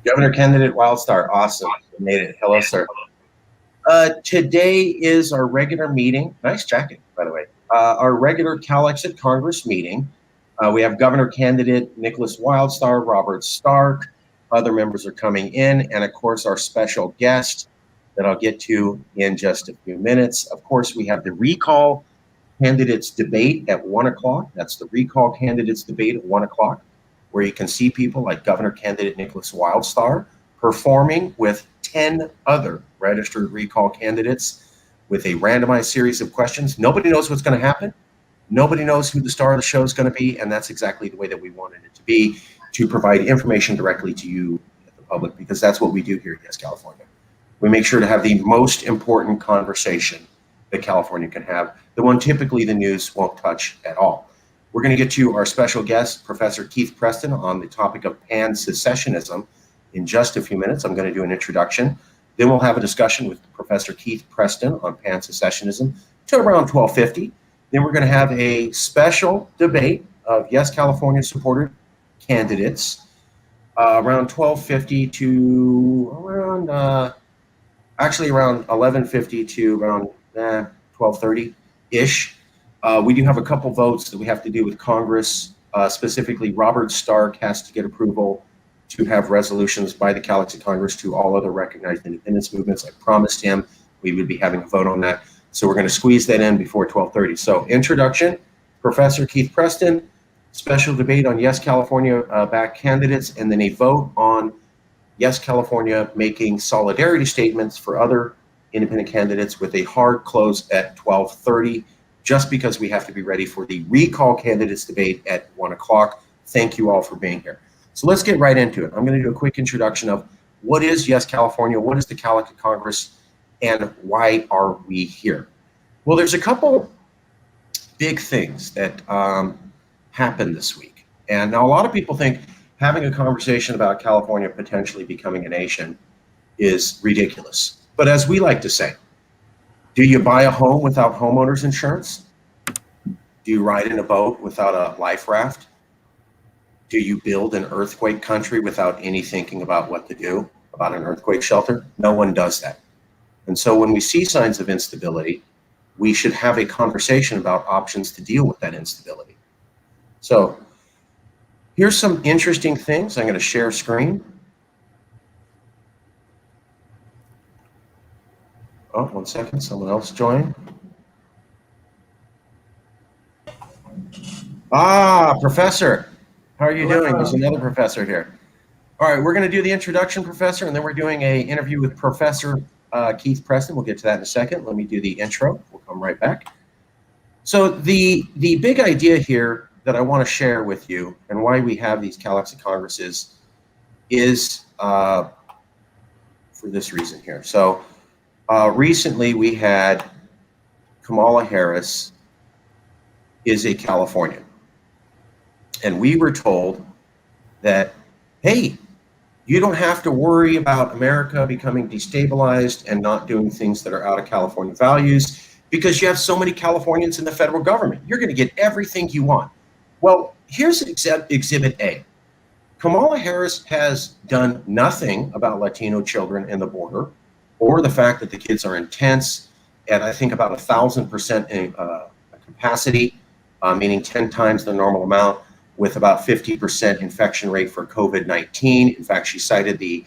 Governor candidate Wildstar, awesome. You made it. Hello, sir. Today is our regular meeting. Nice jacket, by the way. Our regular Calexit Congress meeting. We have Governor candidate Nickolas Wildstar, Robert Stark. Other members are coming in, and of course, our special guest that I'll get to in just a few minutes. Of course, we have the recall candidates debate at 1 o'clock. That's the recall candidates debate at 1 o'clock, where you can see people like Governor candidate Nickolas Wildstar performing with 10 other registered recall candidates with a randomized series of questions. Nobody knows what's going to happen. Nobody knows who the star of the show is going to be, and that's exactly the way that we wanted it to be, to provide information directly to you, the public, because that's what we do here at Yes California. We make sure to have the most important conversation that California can have, the one typically the news won't touch at all. We're going to get to our special guest, Professor Keith Preston, on the topic of Pan Secessionism in just a few minutes. I'm going to do an introduction. Then we'll have a discussion with Professor Keith Preston on Pan Secessionism to around 12:50. Then we're going to have a special debate of Yes California supported candidates around 12:50 to around around 11:50 to around 12:30-ish. We do have a couple votes that we have to do with Congress. Specifically, Robert Stark has to get approval to have resolutions by the Calexit Congress to all other recognized independence movements. I promised him we would be having a vote on that. So we're going to squeeze that in before 12:30. So introduction, Professor Keith Preston, special debate on Yes California back candidates, and then a vote on Yes California making solidarity statements for other independent candidates with a hard close at 12:30, just because we have to be ready for the recall candidates debate at 1 o'clock. Thank you all for being here. So let's get right into it. I'm going to do a quick introduction of what is Yes California, what is the Calexit Congress, and why are we here? Well, there's a couple big things that happened this week. And now a lot of people think having a conversation about California potentially becoming a nation is ridiculous. But as we like to say, do you buy a home without homeowner's insurance? Do you ride in a boat without a life raft? Do you build an earthquake country without any thinking about what to do about an earthquake shelter? No one does that. And so when we see signs of instability, we should have a conversation about options to deal with that instability. So here's some interesting things. I'm going to share screen. Oh, 1 second, someone else joined. Professor, how are you doing? There's another professor here. All right, we're going to do the introduction, Professor, and then we're doing an interview with Professor Keith Preston. We'll get to that in a second. Let me do the intro. We'll come right back. So the big idea here that I want to share with you and why we have these Calexit Congresses is for this reason here. So recently we had Kamala Harris is a Californian. And we were told that, hey, you don't have to worry about America becoming destabilized and not doing things that are out of California values because you have so many Californians in the federal government. You're going to get everything you want. Well, here's Exhibit A. Kamala Harris has done nothing about Latino children in the border or the fact that the kids are intense at, I think, about 1,000% in capacity, meaning 10 times the normal amount, with about 50% infection rate for COVID-19. In fact, she cited the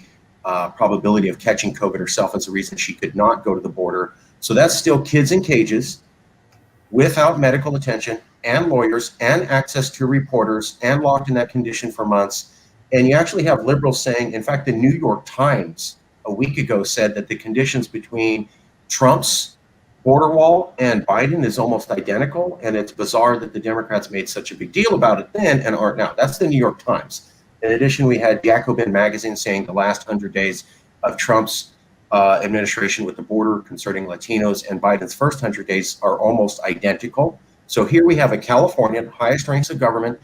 probability of catching COVID herself as a reason she could not go to the border. So that's still kids in cages without medical attention and lawyers and access to reporters and locked in that condition for months. And you actually have liberals saying, in fact, the New York Times a week ago said that the conditions between Trump's border wall and Biden is almost identical, and it's bizarre that the Democrats made such a big deal about it then and aren't now. That's the New York Times. In addition, we had Jacobin magazine saying the last 100 days of Trump's administration with the border concerning Latinos and Biden's first 100 days are almost identical. So here we have a Californian, highest ranks of government,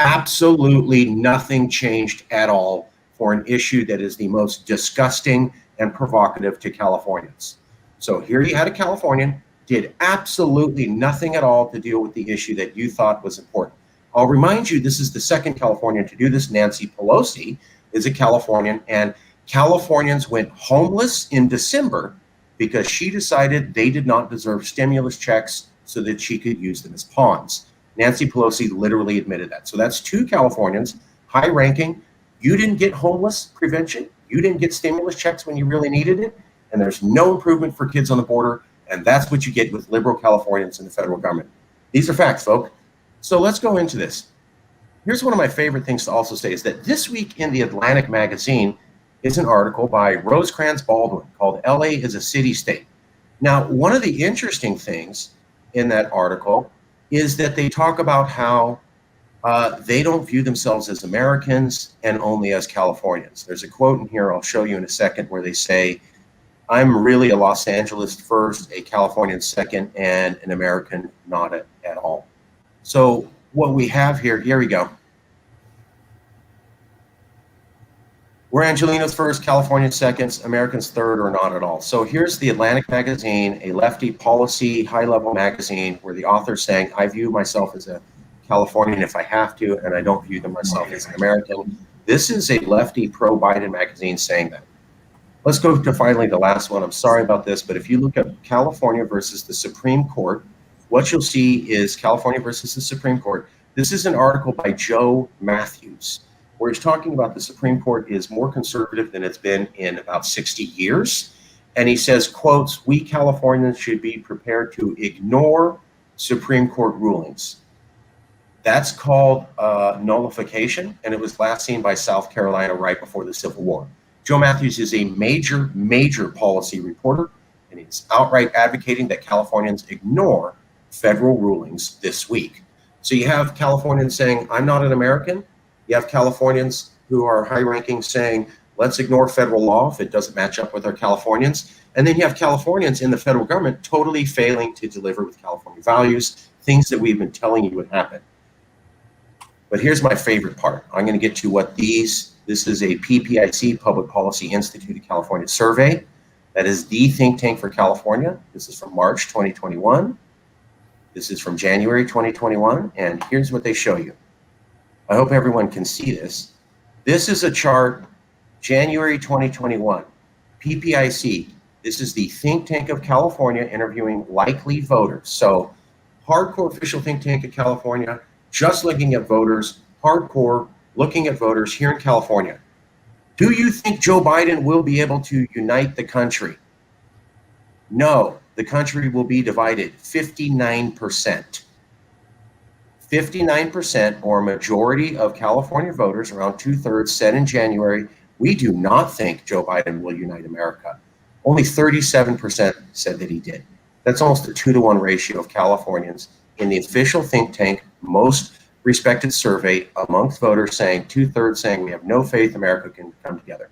absolutely nothing changed at all for an issue that is the most disgusting and provocative to Californians. So here you had a Californian, did absolutely nothing at all to deal with the issue that you thought was important. I'll remind you, this is the second Californian to do this, Nancy Pelosi, is a Californian, and Californians went homeless in December because she decided they did not deserve stimulus checks so that she could use them as pawns. Nancy Pelosi literally admitted that. So that's 2 Californians, high ranking. You didn't get homeless prevention. You didn't get stimulus checks when you really needed it. And there's no improvement for kids on the border. And that's what you get with liberal Californians in the federal government. These are facts, folks. So let's go into this. Here's one of my favorite things to also say is that this week in the Atlantic magazine is an article by Rosecrans Baldwin called LA is a City State. Now, one of the interesting things in that article is that they talk about how they don't view themselves as Americans and only as Californians. There's a quote in here I'll show you in a second where they say, I'm really a Los Angeles first, a Californian second, and an American not at all. So what we have here we go. We're Angelinos first, Californians seconds, Americans third, or not at all. So here's the Atlantic magazine, a lefty policy, high-level magazine, where the author's saying, I view myself as a Californian if I have to, and I don't view myself as an American. This is a lefty pro-Biden magazine saying that. Let's go to finally the last one. I'm sorry about this, but if you look at California versus the Supreme Court, what you'll see is California versus the Supreme Court. This is an article by Joe Matthews, where he's talking about the Supreme Court is more conservative than it's been in about 60 years. And he says, quotes, we Californians should be prepared to ignore Supreme Court rulings. That's called nullification, and it was last seen by South Carolina right before the Civil War. Joe Matthews is a major policy reporter, and he's outright advocating that Californians ignore federal rulings this week. So you have Californians saying, I'm not an American. You have Californians who are high-ranking saying, let's ignore federal law if it doesn't match up with our Californians. And then you have Californians in the federal government totally failing to deliver with California values, things that we've been telling you would happen. But here's my favorite part. I'm going to get to what this is a PPIC, Public Policy Institute of California survey. That is the think tank for California. This is from March 2021. This is from January 2021. And here's what they show you. I hope everyone can see this. This is a chart, January 2021, PPIC. This is the think tank of California interviewing likely voters. So hardcore official think tank of California, just looking at voters, hardcore looking at voters here in California. Do you think Joe Biden will be able to unite the country? No, the country will be divided 59%. 59%, or a majority of California voters, around 2/3, said in January, we do not think Joe Biden will unite America. Only 37% said that he did. That's almost a 2-to-1 ratio of Californians in the official think tank, most respected survey amongst voters saying 2/3 saying we have no faith America can come together.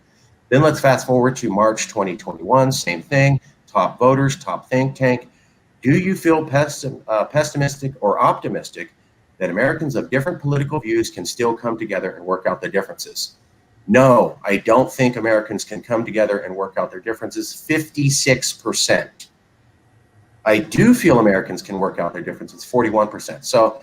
Then let's fast forward to March 2021, same thing, top voters, top think tank. Do you feel pessimistic or optimistic that Americans of different political views can still come together and work out the differences? No, I don't think Americans can come together and work out their differences, 56%. I do feel Americans can work out their differences, 41%. So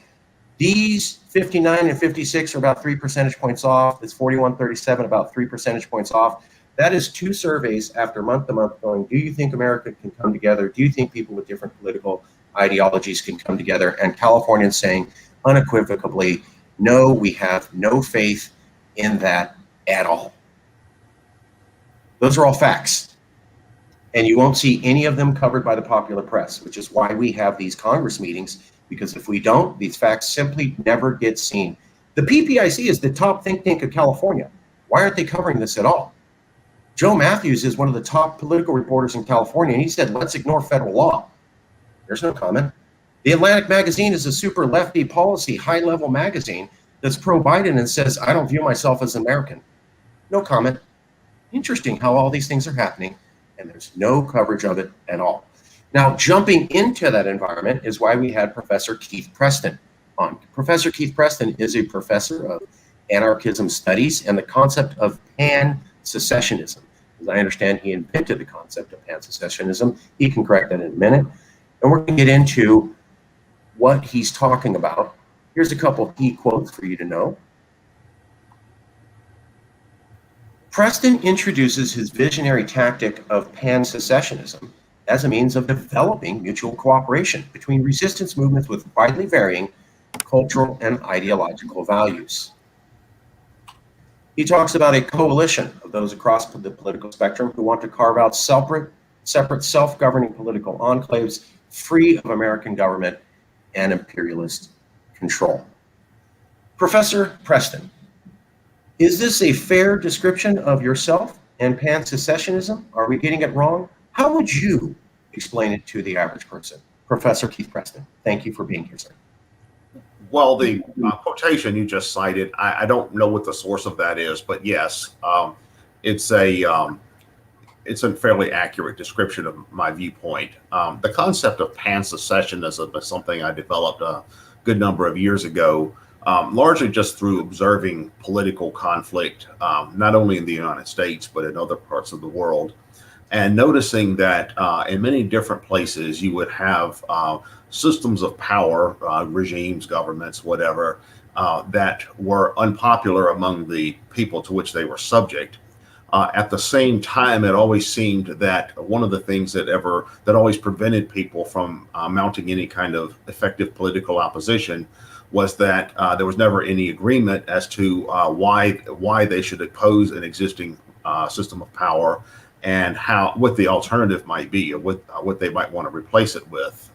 these 59 and 56 are about 3 percentage points off. It's 41-37, about 3 percentage points off. That is 2 surveys after month to month going, do you think America can come together? Do you think people with different political ideologies can come together? And Californians saying unequivocally, no, we have no faith in that at all. Those are all facts. And you won't see any of them covered by the popular press, which is why we have these Congress meetings, because if we don't, these facts simply never get seen. The PPIC is the top think tank of California. Why aren't they covering this at all? Joe Matthews is one of the top political reporters in California, and he said, let's ignore federal law. There's no comment. The Atlantic magazine is a super lefty policy, high-level magazine that's pro-Biden and says, I don't view myself as American. No comment. Interesting how all these things are happening, and there's no coverage of it at all. Now, jumping into that environment is why we had Professor Keith Preston on. Professor Keith Preston is a professor of anarchism studies and the concept of Pan Secessionism. As I understand, he invented the concept of Pan Secessionism. He can correct that in a minute. And we're going to get into what he's talking about. Here's a couple key quotes for you to know. Preston introduces his visionary tactic of Pan Secessionism as a means of developing mutual cooperation between resistance movements with widely varying cultural and ideological values. He talks about a coalition of those across the political spectrum who want to carve out separate self-governing political enclaves free of American government and imperialist control. Professor Preston, is this a fair description of yourself and Pan Secessionism? Are we getting it wrong? How would you explain it to the average person? Professor Keith Preston, thank you for being here, sir. Well, the quotation you just cited, I don't know what the source of that is, but yes, it's a fairly accurate description of my viewpoint. The concept of Pan Secessionism is something I developed a good number of years ago, largely just through observing political conflict, not only in the United States, but in other parts of the world, and noticing that in many different places you would have systems of power, regimes, governments, whatever, that were unpopular among the people to which they were subject. At the same time, it always seemed that one of the things that always prevented people from mounting any kind of effective political opposition was that there was never any agreement as to why they should oppose an existing system of power and what the alternative might be, or what they might want to replace it with.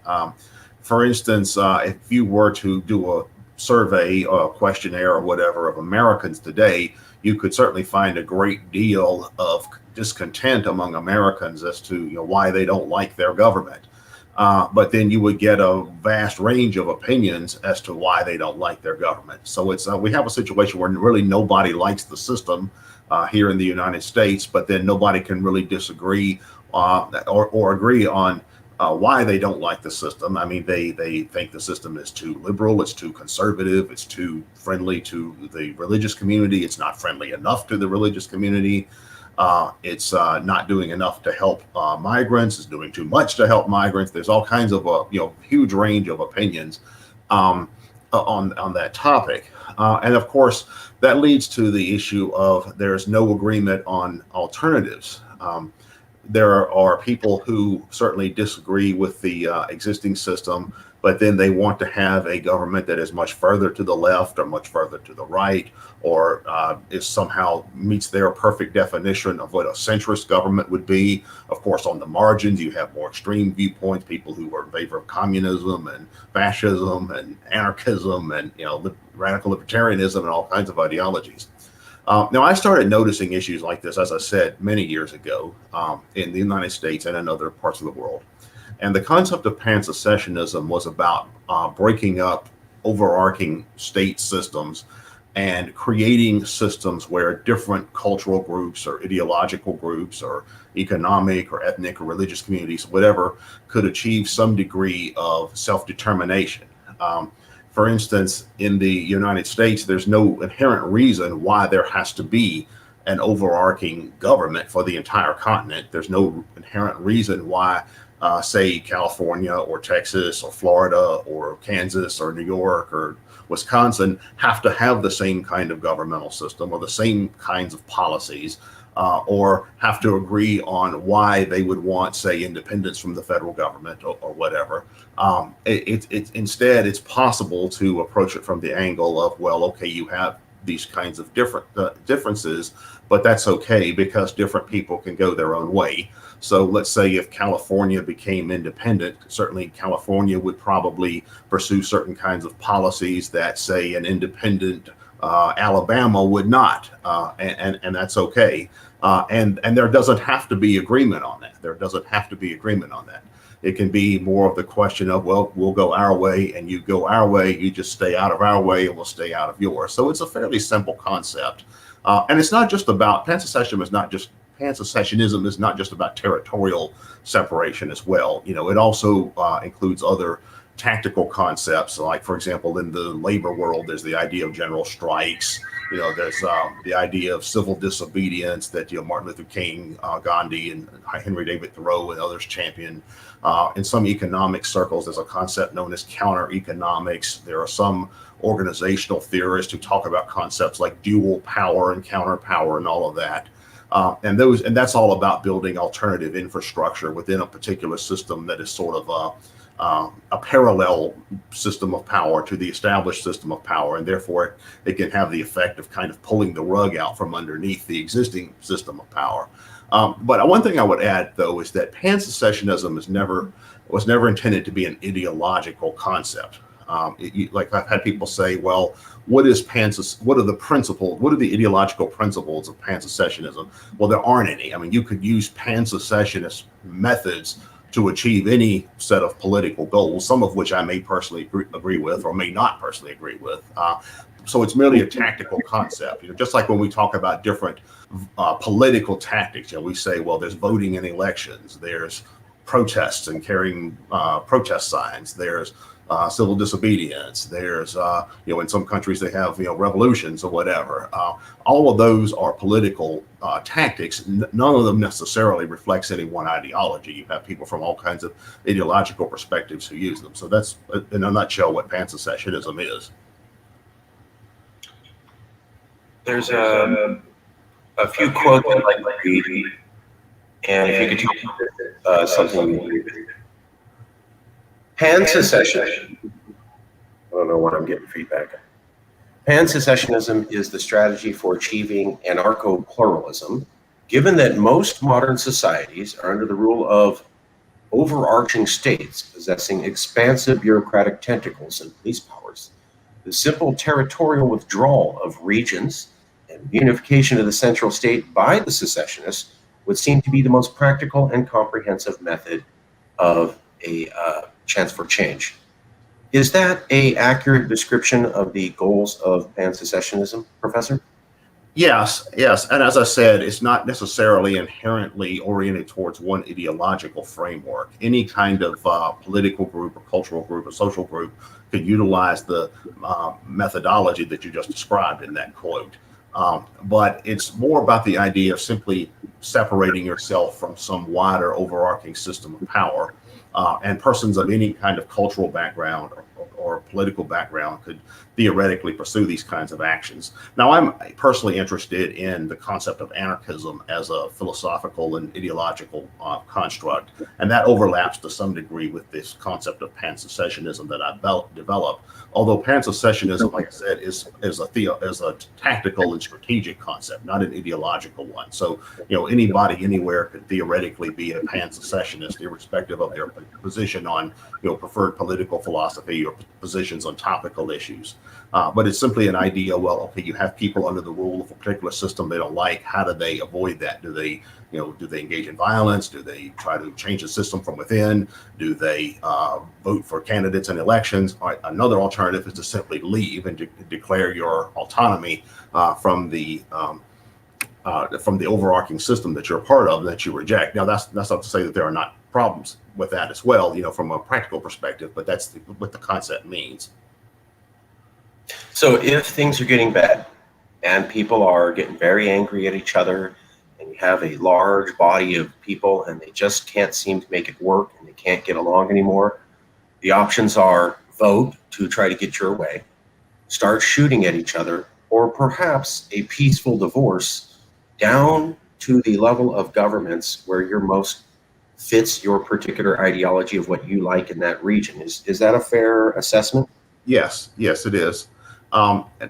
For instance, if you were to do a survey or a questionnaire or whatever of Americans today, you could certainly find a great deal of discontent among Americans as to why they don't like their government. But then you would get a vast range of opinions as to why they don't like their government. So we have a situation where really nobody likes the system here in the United States, but then nobody can really disagree or agree on why they don't like the system. I mean, they think the system is too liberal, it's too conservative, it's too friendly to the religious community, it's not friendly enough to the religious community, it's not doing enough to help migrants, it's doing too much to help migrants. There's all kinds of huge range of opinions on that topic. And of course, that leads to the issue of there's no agreement on alternatives. There are people who certainly disagree with the existing system, but then they want to have a government that is much further to the left or much further to the right, or is somehow meets their perfect definition of what a centrist government would be. Of course, on the margins, you have more extreme viewpoints, people who are in favor of communism and fascism and anarchism and radical libertarianism and all kinds of ideologies. Now, I started noticing issues like this, as I said, many years ago in the United States and in other parts of the world. And the concept of pan-secessionism was about breaking up overarching state systems and creating systems where different cultural groups or ideological groups or economic or ethnic or religious communities, whatever, could achieve some degree of self-determination. For instance, in the United States, there's no inherent reason why there has to be an overarching government for the entire continent. There's no inherent reason why, say, California or Texas or Florida or Kansas or New York or Wisconsin have to have the same kind of governmental system or the same kinds of policies, or have to agree on why they would want, say, independence from the federal government or whatever. Instead, it's possible to approach it from the angle of, well, okay, you have these kinds of differences, but that's okay because different people can go their own way. So let's say if California became independent, certainly California would probably pursue certain kinds of policies that, say, an independent Alabama would not, and that's okay. And there doesn't have to be agreement on that. There doesn't have to be agreement on that. It can be more of the question of, well, we'll go our way and you go our way, you just stay out of our way and we'll stay out of yours. So it's a fairly simple concept. And it's not just about, pan-secessionism is not just about territorial separation as well. It also includes other tactical concepts, like, for example, in the labor world, there's the idea of general strikes. There's the idea of civil disobedience that Martin Luther King, Gandhi, and Henry David Thoreau and others championed. In some economic circles, there's a concept known as counter-economics. There are some organizational theorists who talk about concepts like dual power and counter power and all of that. And that's all about building alternative infrastructure within a particular system that is sort of a parallel system of power to the established system of power, and therefore it can have the effect of kind of pulling the rug out from underneath the existing system of power. But one thing I would add, though, is that pan-secessionism was never intended to be an ideological concept. Like I've had people say, well, what are the principles? What are the ideological principles of pan-secessionism? Well, there aren't any. I mean, you could use pan-secessionist methods to achieve any set of political goals, some of which I may personally agree with or may not personally agree with. So it's merely a tactical concept. Just like when we talk about different political tactics, we say, well, there's voting in elections, there's protests and carrying protest signs, there's civil disobedience, there's in some countries they have revolutions or whatever. All of those are political tactics. None of them necessarily reflects any one ideology. You have people from all kinds of ideological perspectives who use them. So that's in a nutshell what pan-secessionism is. There's a few quotes I'd like to read, and if you could tell me something. Pan secession. I don't know what I'm getting feedback. Pan secessionism is the strategy for achieving anarcho-pluralism, given that most modern societies are under the rule of overarching states possessing expansive bureaucratic tentacles and police powers. The simple territorial withdrawal of regions and unification of the central state by the secessionists would seem to be the most practical and comprehensive method of a chance for change. Is that an accurate description of the goals of pan-secessionism, Professor? Yes. And as I said, it's not necessarily inherently oriented towards one ideological framework. Any kind of political group or cultural group or social group could utilize the methodology that you just described in that quote. But it's more about the idea of simply separating yourself from some wider overarching system of power. And persons of any kind of cultural background or political background could theoretically pursue these kinds of actions. Now, I'm personally interested in the concept of anarchism as a philosophical and ideological construct, and that overlaps to some degree with this concept of pan-secessionism that I developed. Although pan-secessionism, like I said, is a tactical and strategic concept, not an ideological one. So, anybody anywhere could theoretically be a pan-secessionist, irrespective of their position on, preferred political philosophy or positions on topical issues. But it's simply an idea, well, okay, you have people under the rule of a particular system they don't like. How do they avoid that? Do they engage in violence? Do they try to change the system from within? Do they vote for candidates in elections? Another alternative is to simply leave and declare your autonomy from the overarching system that you're a part of, that you reject. Now, that's not to say that there are not problems with that as well, from a practical perspective, but that's what the concept means. So if things are getting bad and people are getting very angry at each other, and you have a large body of people and they just can't seem to make it work and they can't get along anymore, the options are vote to try to get your way, start shooting at each other, or perhaps a peaceful divorce down to the level of governments where your most fits your particular ideology of what you like in that region. Is that a fair assessment? Yes, it is.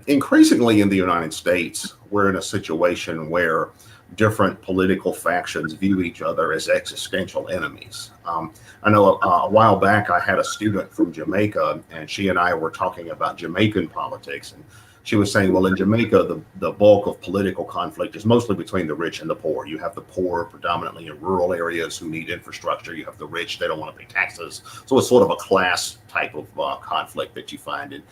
Increasingly in the United States, we're in a situation where different political factions view each other as existential enemies. I know a while back I had a student from Jamaica, and she and I were talking about Jamaican politics, and she was saying, well, in Jamaica, the bulk of political conflict is mostly between the rich and the poor. You have the poor predominantly in rural areas who need infrastructure. You have the rich, they don't want to pay taxes. So it's sort of a class type of conflict that you find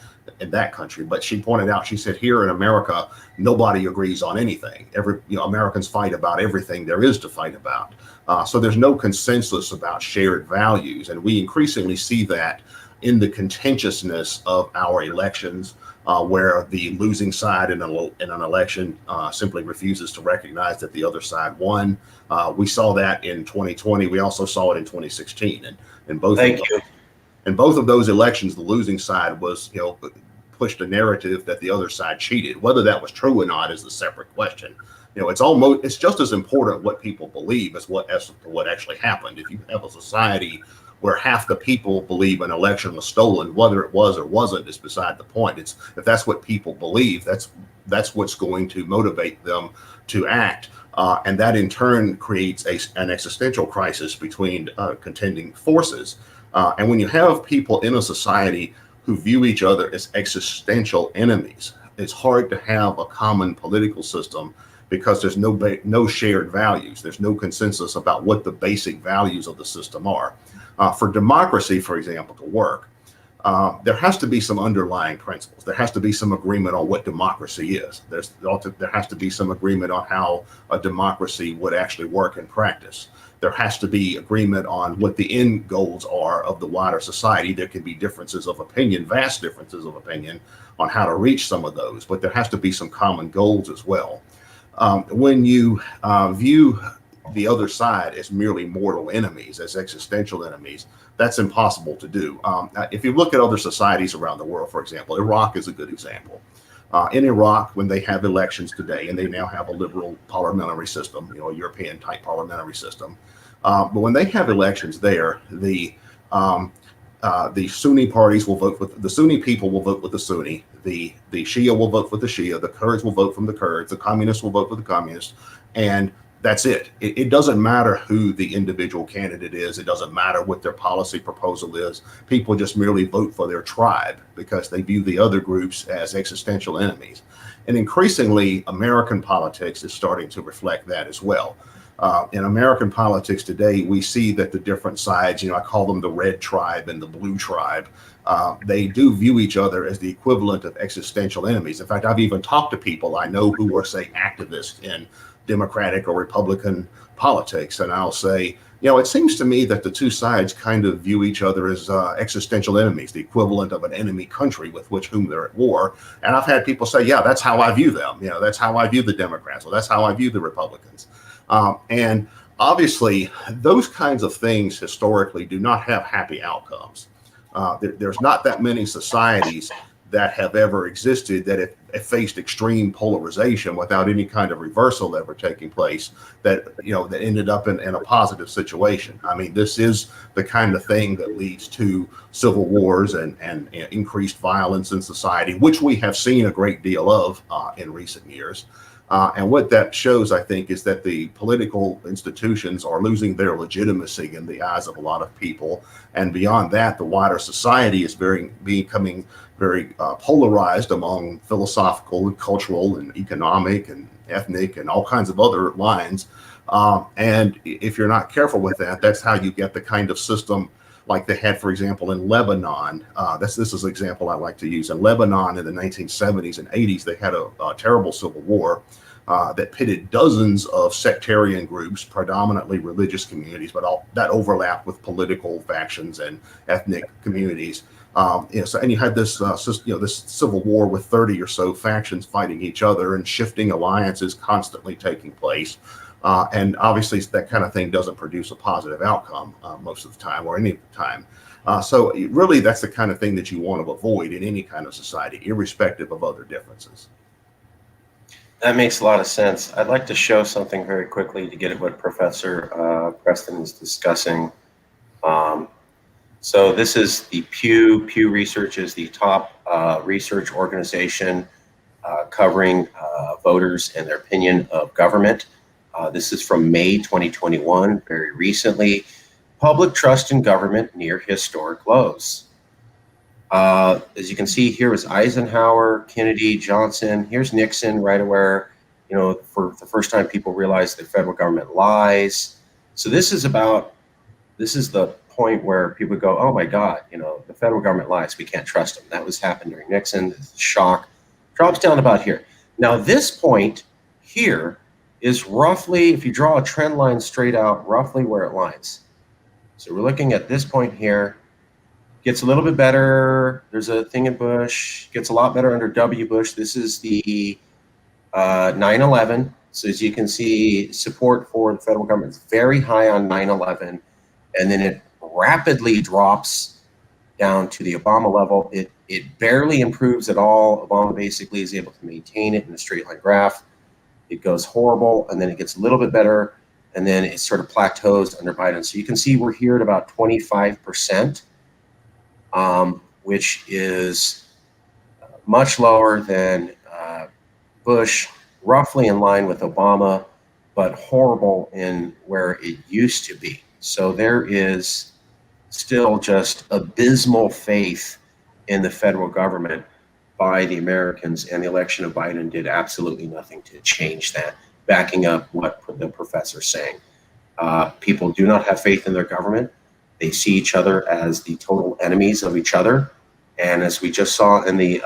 in that country. But she pointed out, she said, here in America, nobody agrees on anything. Americans fight about everything there is to fight about. So there's no consensus about shared values. And we increasingly see that in the contentiousness of our elections, where the losing side in an election simply refuses to recognize that the other side won. We saw that in 2020. We also saw it in 2016. And in both of those elections, the losing side was, pushed a narrative that the other side cheated. Whether that was true or not is a separate question. it's just as important what people believe as what actually happened. If you have a society where half the people believe an election was stolen, whether it was or wasn't is beside the point. It's if that's what people believe, that's what's going to motivate them to act. And that in turn creates an existential crisis between contending forces. And when you have people in a society who view each other as existential enemies, it's hard to have a common political system because there's no shared values. There's no consensus about what the basic values of the system are. For democracy, for example, to work, there has to be some underlying principles. There has to be some agreement on what democracy is. There has to be some agreement on how a democracy would actually work in practice. There has to be agreement on what the end goals are of the wider society. There can be differences of opinion, vast differences of opinion on how to reach some of those, but there has to be some common goals as well. When you view the other side as merely mortal enemies, as existential enemies, that's impossible to do. If you look at other societies around the world, for example, Iraq is a good example. In Iraq, when they have elections today, and they now have a liberal parliamentary system, a European type parliamentary system, but when they have elections there, the Sunni parties will vote with the Sunni people will vote with the Sunni, the Shia will vote with the Shia, the Kurds will vote from the Kurds, the communists will vote with the communists, and that's it. It doesn't matter who the individual candidate is. It doesn't matter what their policy proposal is. People just merely vote for their tribe because they view the other groups as existential enemies. And increasingly, American politics is starting to reflect that as well. In American politics today, we see that the different sides, I call them the red tribe and the blue tribe, they do view each other as the equivalent of existential enemies. In fact, I've even talked to people I know who are, say, activists in Democratic or Republican politics. And I'll say, it seems to me that the two sides kind of view each other as existential enemies, the equivalent of an enemy country with whom they're at war. And I've had people say, yeah, that's how I view them. That's how I view the Democrats. Or that's how I view the Republicans. And obviously, those kinds of things historically do not have happy outcomes. There's not that many societies that have ever existed that have faced extreme polarization without any kind of reversal ever taking place that ended up in a positive situation. I mean, this is the kind of thing that leads to civil wars and increased violence in society, which we have seen a great deal of in recent years. And what that shows, I think, is that the political institutions are losing their legitimacy in the eyes of a lot of people. And beyond that, the wider society is becoming very polarized among philosophical and cultural and economic and ethnic and all kinds of other lines. And if you're not careful with that, that's how you get the kind of system like they had, for example, in Lebanon. This is an example I like to use. In Lebanon in the 1970s and 80s, they had a terrible civil war that pitted dozens of sectarian groups, predominantly religious communities, but that overlapped with political factions and ethnic communities. And you had this civil war with 30 or so factions fighting each other and shifting alliances constantly taking place. And obviously that kind of thing doesn't produce a positive outcome most of the time or any of the time. So really that's the kind of thing that you want to avoid in any kind of society, irrespective of other differences. That makes a lot of sense. I'd like to show something very quickly to get at what Professor Preston is discussing. So this is the Pew. Pew Research is the top research organization covering voters and their opinion of government. This is from May 2021, very recently. Public trust in government near historic lows. As you can see, here was Eisenhower, Kennedy, Johnson. Here's Nixon, right where, for the first time people realized the federal government lies. So this is the point where people go, oh my God, the federal government lies. We can't trust them. That was happened during Nixon. The shock drops down about here. Now this point here is roughly, if you draw a trend line straight out, roughly where it lines. So we're looking at this point here. Gets a little bit better. There's a thing in Bush. Gets a lot better under W. Bush. This is the 9/11. So as you can see, support for the federal government is very high on 9/11, and then it rapidly drops down to the Obama level. It barely improves at all. Obama basically is able to maintain it in a straight line graph. it goes horrible, and then it gets a little bit better, and then it sort of plateaus under Biden. So you can see we're here at about 25%, which is much lower than Bush, roughly in line with Obama, but horrible in where it used to be. So there is still just abysmal faith in the federal government by the Americans, and the election of Biden did absolutely nothing to change that, backing up what the professor's saying. People do not have faith in their government. They see each other as the total enemies of each other. And as we just saw in the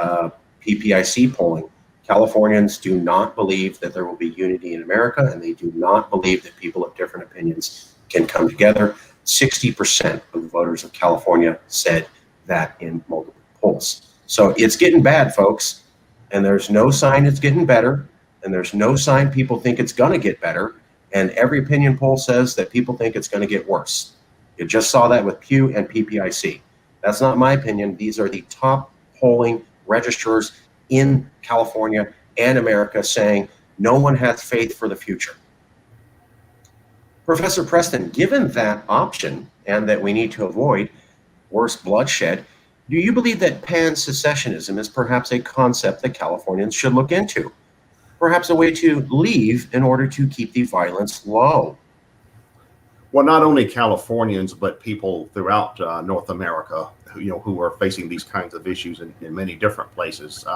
PPIC polling, Californians do not believe that there will be unity in America, and they do not believe that people of different opinions can come together. 60% of the voters of California said that in multiple polls. So it's getting bad, folks, and there's no sign it's getting better, and there's no sign people think it's going to get better, and every opinion poll says that people think it's going to get worse. You just saw that with Pew and PPIC. That's not my opinion. These are the top polling registrars in California and America saying no one has faith for the future. Professor Preston, given that option and that we need to avoid worse bloodshed, do you believe that Pan Secessionism is perhaps a concept that Californians should look into? Perhaps a way to leave in order to keep the violence low? Well, not only Californians, but people throughout North America, who are facing these kinds of issues in many different places.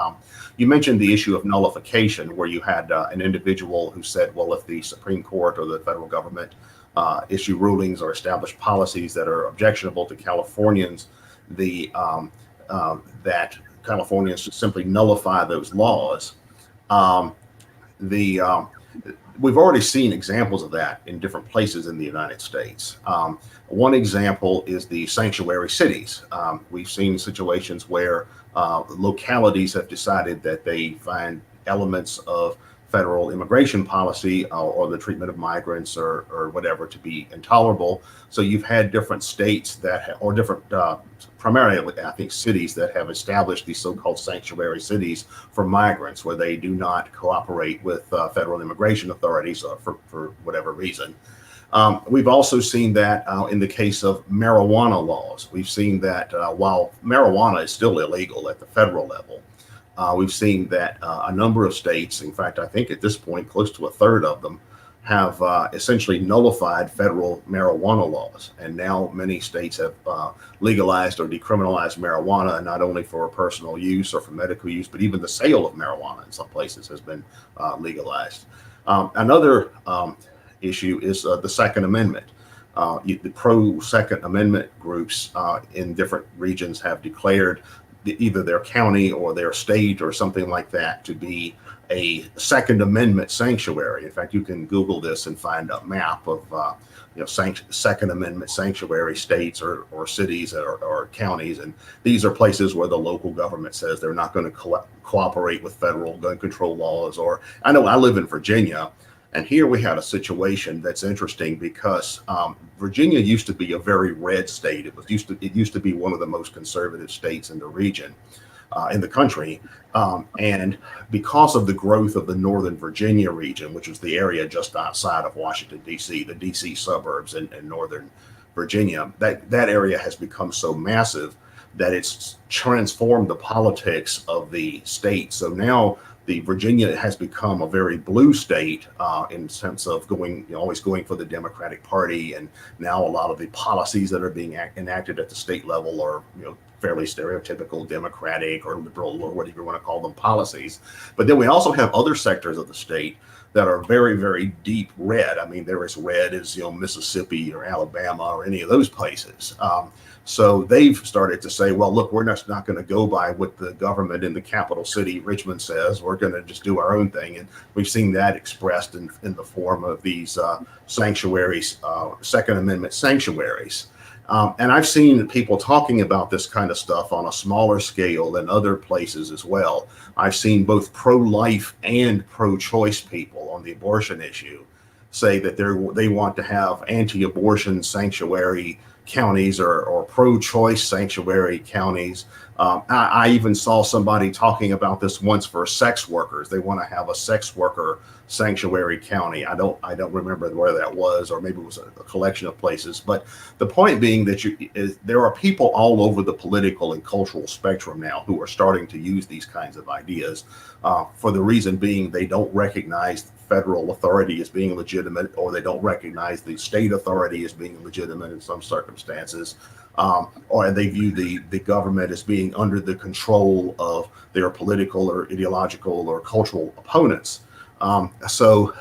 You mentioned the issue of nullification, where you had an individual who said, well, if the Supreme Court or the federal government issue rulings or establish policies that are objectionable to Californians, that Californians should simply nullify those laws. We've already seen examples of that in different places in the United States. One example is the sanctuary cities. We've seen situations where localities have decided that they find elements of federal immigration policy or the treatment of migrants or whatever to be intolerable. So you've had different states or different, primarily I think cities that have established these so-called sanctuary cities for migrants, where they do not cooperate with federal immigration authorities for whatever reason. We've also seen that in the case of marijuana laws. We've seen that while marijuana is still illegal at the federal level, we've seen that a number of states, in fact, I think at this point, close to a third of them, have essentially nullified federal marijuana laws. And now many states have legalized or decriminalized marijuana, not only for personal use or for medical use, but even the sale of marijuana in some places has been legalized. Another issue is the Second Amendment. The pro-Second Amendment groups in different regions have declared either their county or their state or something like that to be a Second Amendment sanctuary. In fact, you can Google this and find a map of Second Amendment sanctuary states or cities or counties, and these are places where the local government says they're not going to cooperate with federal gun control laws. Or I know I live in Virginia, and here we had a situation that's interesting because Virginia used to be a very red state. It used to be one of the most conservative states in the region, in the country. And because of the growth of the Northern Virginia region, which was the area just outside of Washington, D.C., the D.C. suburbs in Northern Virginia, that area has become so massive that it's transformed the politics of the state. So now the Virginia has become a very blue state in the sense of always going for the Democratic Party, and now a lot of the policies that are being enacted at the state level are fairly stereotypical Democratic or liberal or whatever you want to call them policies. But then we also have other sectors of the state that are very, very deep red. I mean, they're as red as Mississippi or Alabama or any of those places. So they've started to say, well, look, we're not going to go by what the government in the capital city, Richmond, says. We're going to just do our own thing. And we've seen that expressed in the form of these sanctuaries, Second Amendment sanctuaries. And I've seen people talking about this kind of stuff on a smaller scale than other places as well. I've seen both pro-life and pro-choice people on the abortion issue say that they want to have anti-abortion sanctuary counties or pro-choice sanctuary counties. I even saw somebody talking about this once for sex workers. They want to have a sex worker sanctuary county. I don't remember where that was, or maybe it was a collection of places. But the point being that there are people all over the political and cultural spectrum now who are starting to use these kinds of ideas, for the reason being they don't recognize federal authority as being legitimate, or they don't recognize the state authority as being legitimate in some circumstances, or they view the government as being under the control of their political or ideological or cultural opponents. So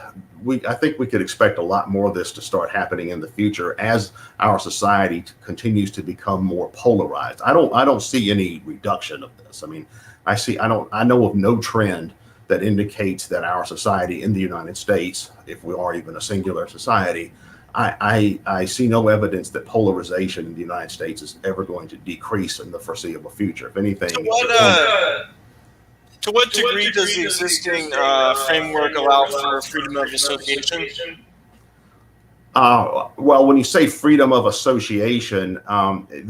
I think we could expect a lot more of this to start happening in the future as our society continues to become more polarized. I don't see any reduction of this. I mean, I know of no trend that indicates that our society in the United States, if we are even a singular society, I see no evidence that polarization in the United States is ever going to decrease in the foreseeable future. If anything, to what degree does the existing framework allow for freedom of association? Well, when you say freedom of association,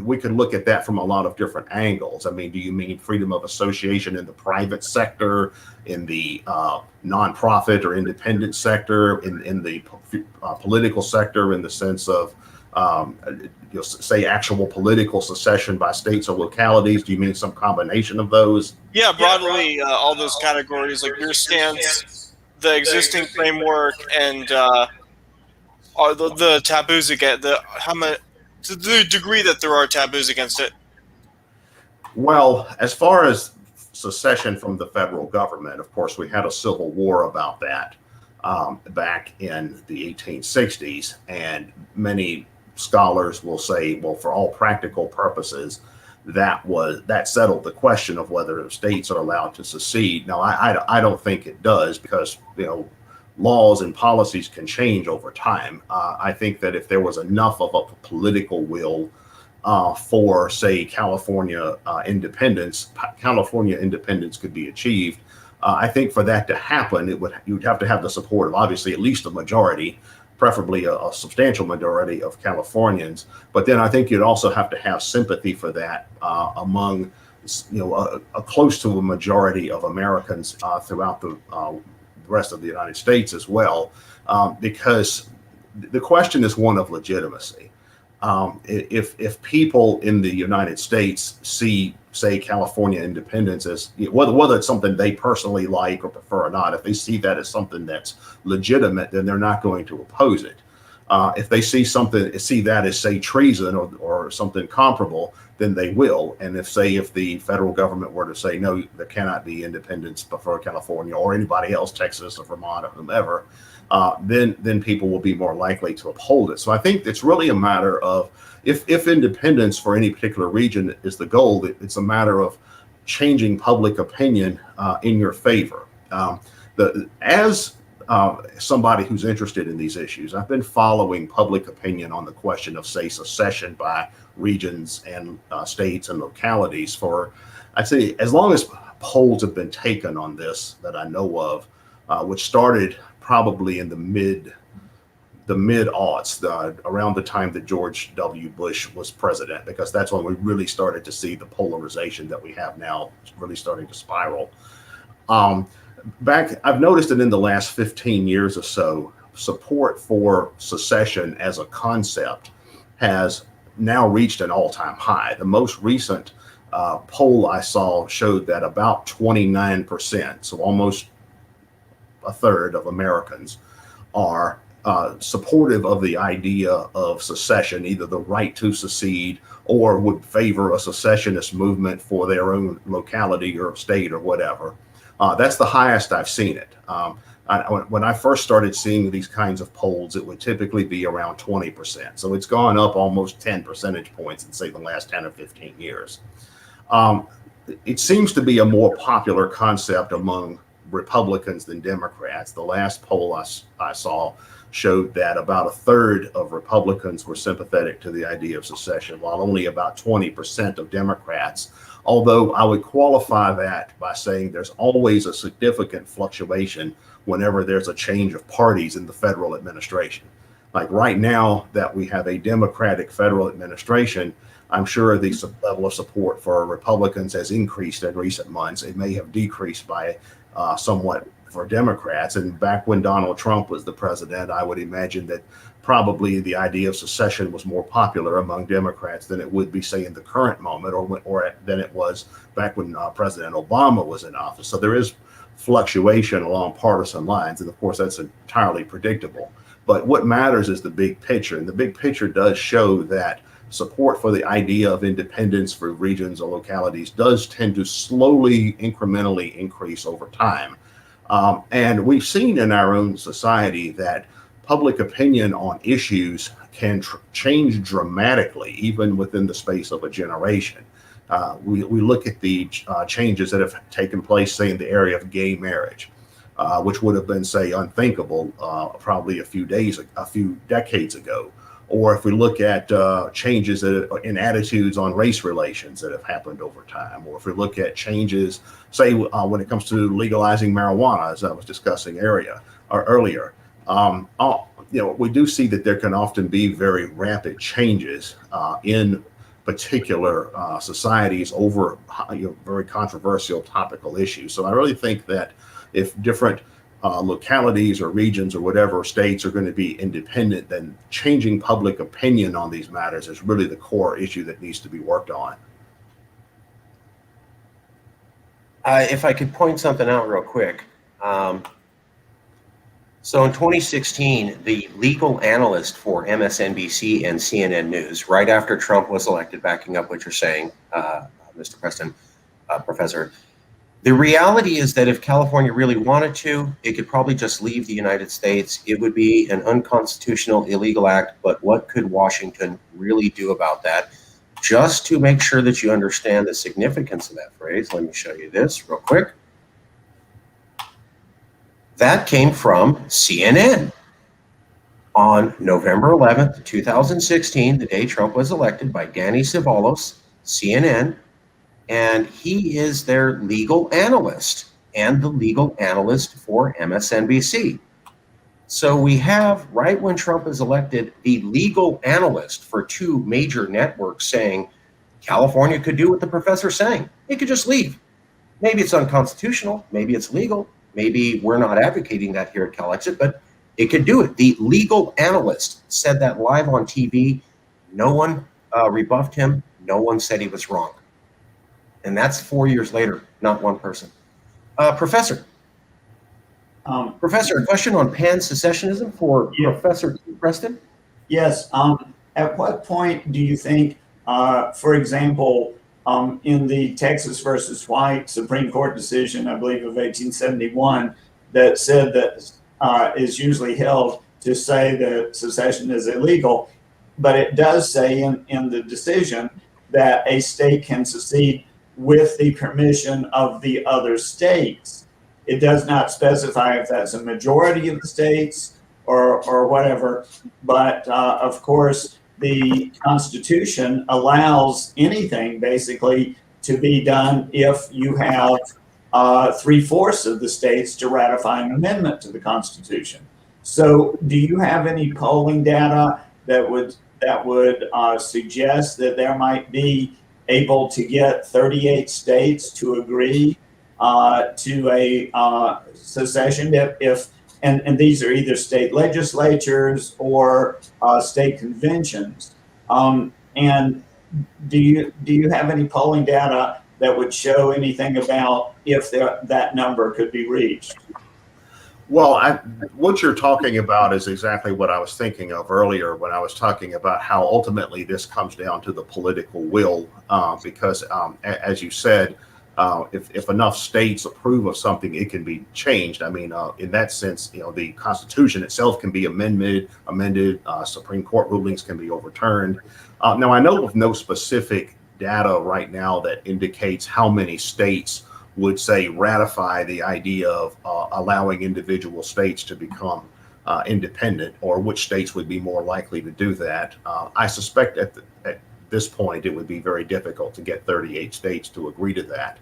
we could look at that from a lot of different angles. I mean, do you mean freedom of association in the private sector, in the nonprofit or independent sector, in the political sector, in the sense of, say, actual political secession by states or localities? Do you mean some combination of those? Yeah, broadly, all those categories, like your stance, the existing framework, and are the taboos against to the degree that there are taboos against it. Well, as far as secession from the federal government, of course, we had a civil war about that back in the 1860s, and many scholars will say, well, for all practical purposes, that settled the question of whether states are allowed to secede. Now, I don't think it does, because laws and policies can change over time. I think that if there was enough of a political will for, say, California independence could be achieved. I think for that to happen, you'd have to have the support of obviously at least a majority, preferably a substantial majority of Californians. But then I think you'd also have to have sympathy for that among a close to a majority of Americans throughout the rest of the United States as well, because the question is one of legitimacy. If people in the United States see, say, California independence as, whether it's something they personally like or prefer or not, if they see that as something that's legitimate, then they're not going to oppose it. If they see that as, say, treason or something comparable, then they will. And if the federal government were to say, no, there cannot be independence for California or anybody else, Texas or Vermont or whomever, then people will be more likely to uphold it. So I think it's really a matter of, if independence for any particular region is the goal, it's a matter of changing public opinion in your favor. As somebody who's interested in these issues, I've been following public opinion on the question of, say, secession by regions and states and localities for, I'd say, as long as polls have been taken on this that I know of, which started probably in the mid-aughts, around the time that George W. Bush was president, because that's when we really started to see the polarization that we have now really starting to spiral. I've noticed that in the last 15 years or so, support for secession as a concept has now reached an all-time high. The most recent poll I saw showed that about 29%, so almost a third of Americans, are supportive of the idea of secession, either the right to secede or would favor a secessionist movement for their own locality or state or whatever. That's the highest I've seen it. When I first started seeing these kinds of polls, it would typically be around 20%. So it's gone up almost 10 percentage points in, say, the last 10 or 15 years. It seems to be a more popular concept among Republicans than Democrats. The last poll I saw showed that about a third of Republicans were sympathetic to the idea of secession, while only about 20% of Democrats. Although I would qualify that by saying there's always a significant fluctuation whenever there's a change of parties in the federal administration. Like right now that we have a Democratic federal administration, I'm sure the level of support for Republicans has increased in recent months. It may have decreased by somewhat for Democrats. And back when Donald Trump was the president, I would imagine that probably the idea of secession was more popular among Democrats than it would be, say, in the current moment, or than it was back when President Obama was in office. So there is fluctuation along partisan lines, and of course that's entirely predictable. But what matters is the big picture, and the big picture does show that support for the idea of independence for regions or localities does tend to slowly, incrementally increase over time. And we've seen in our own society that public opinion on issues can change dramatically, even within the space of a generation. We look at the changes that have taken place, say, in the area of gay marriage, which would have been, say, unthinkable probably a few decades ago. Or if we look at changes in attitudes on race relations that have happened over time, or if we look at changes, say, when it comes to legalizing marijuana, as I was discussing earlier, we do see that there can often be very rapid changes in particular societies over very controversial topical issues. So I really think that if different localities or regions or whatever states are going to be independent, then changing public opinion on these matters is really the core issue that needs to be worked on. If I could point something out real quick. So in 2016, the legal analyst for MSNBC and CNN News, right after Trump was elected, backing up what you're saying, Mr. Preston, Professor, the reality is that if California really wanted to, it could probably just leave the United States. It would be an unconstitutional, illegal act, but what could Washington really do about that? Just to make sure that you understand the significance of that phrase, let me show you this real quick. That came from CNN. On November 11th, 2016, the day Trump was elected, by Danny Ceballos, CNN, and he is their legal analyst and the legal analyst for MSNBC. So we have, right when Trump is elected, the legal analyst for two major networks saying California could do what the professor's saying. It could just leave. Maybe it's unconstitutional. Maybe it's legal. Maybe we're not advocating that here at Calexit, but it could do it. The legal analyst said that live on TV. No one rebuffed him. No one said he was wrong. And that's 4 years later, not one person. Professor, a question on Pan Secessionism for Professor Keith Preston? Yes. At what point do you think, for example, in the Texas versus White Supreme Court decision, I believe of 1871, that said that is usually held to say that secession is illegal, but it does say in the decision that a state can secede with the permission of the other states. It does not specify if that's a majority of the states or whatever, but of course the Constitution allows anything basically to be done if you have 3/4 of the states to ratify an amendment to the Constitution. So do you have any polling data that would suggest that there might be able to get 38 states to agree to a secession and these are either state legislatures or state conventions? And do you have any polling data that would show anything about if that number could be reached? Well, what you're talking about is exactly what I was thinking of earlier when I was talking about how ultimately this comes down to the political will, because as you said, if enough states approve of something, it can be changed. I mean, in that sense, the Constitution itself can be amended, Supreme Court rulings can be overturned. Now, I know of no specific data right now that indicates how many states would say ratify the idea of allowing individual states to become independent, or which states would be more likely to do that. I suspect at this point it would be very difficult to get 38 states to agree to that.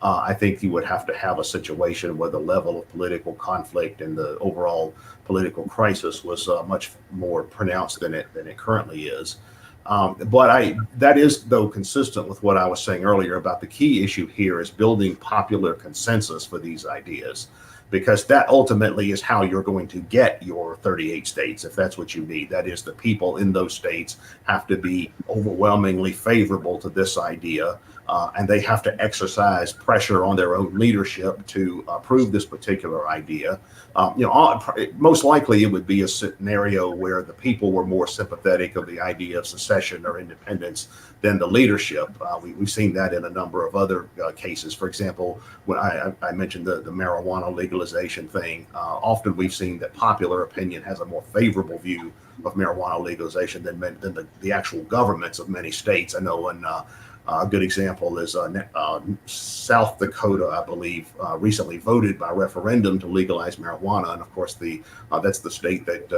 I think you would have to have a situation where the level of political conflict and the overall political crisis was much more pronounced than it currently is. But that is, though, consistent with what I was saying earlier about the key issue here is building popular consensus for these ideas, because that ultimately is how you're going to get your 38 states, if that's what you need. That is, the people in those states have to be overwhelmingly favorable to this idea, and they have to exercise pressure on their own leadership to approve this particular idea. Most likely it would be a scenario where the people were more sympathetic of the idea of secession or independence than the leadership. We've seen that in a number of other cases. For example, when I mentioned the marijuana legalization thing, often we've seen that popular opinion has a more favorable view of marijuana legalization than the actual governments of many states. I know a good example is South Dakota, I believe, recently voted by referendum to legalize marijuana. And of course, that's the state that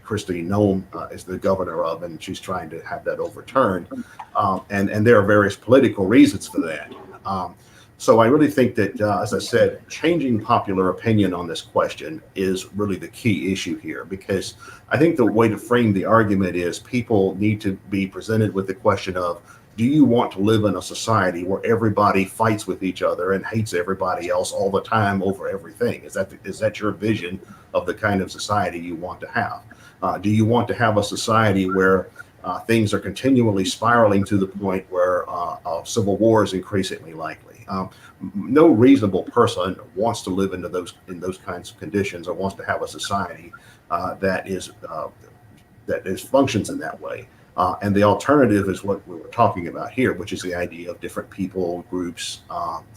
Kristi Noem is the governor of, and she's trying to have that overturned. And there are various political reasons for that. So I really think that, as I said, changing popular opinion on this question is really the key issue here, because I think the way to frame the argument is people need to be presented with the question of, do you want to live in a society where everybody fights with each other and hates everybody else all the time over everything? Is that your vision of the kind of society you want to have? Do you want to have a society where things are continually spiraling to the point where civil war is increasingly likely? No reasonable person wants to live in those kinds of conditions, or wants to have a society that functions in that way. And the alternative is what we were talking about here, which is the idea of different people, groups,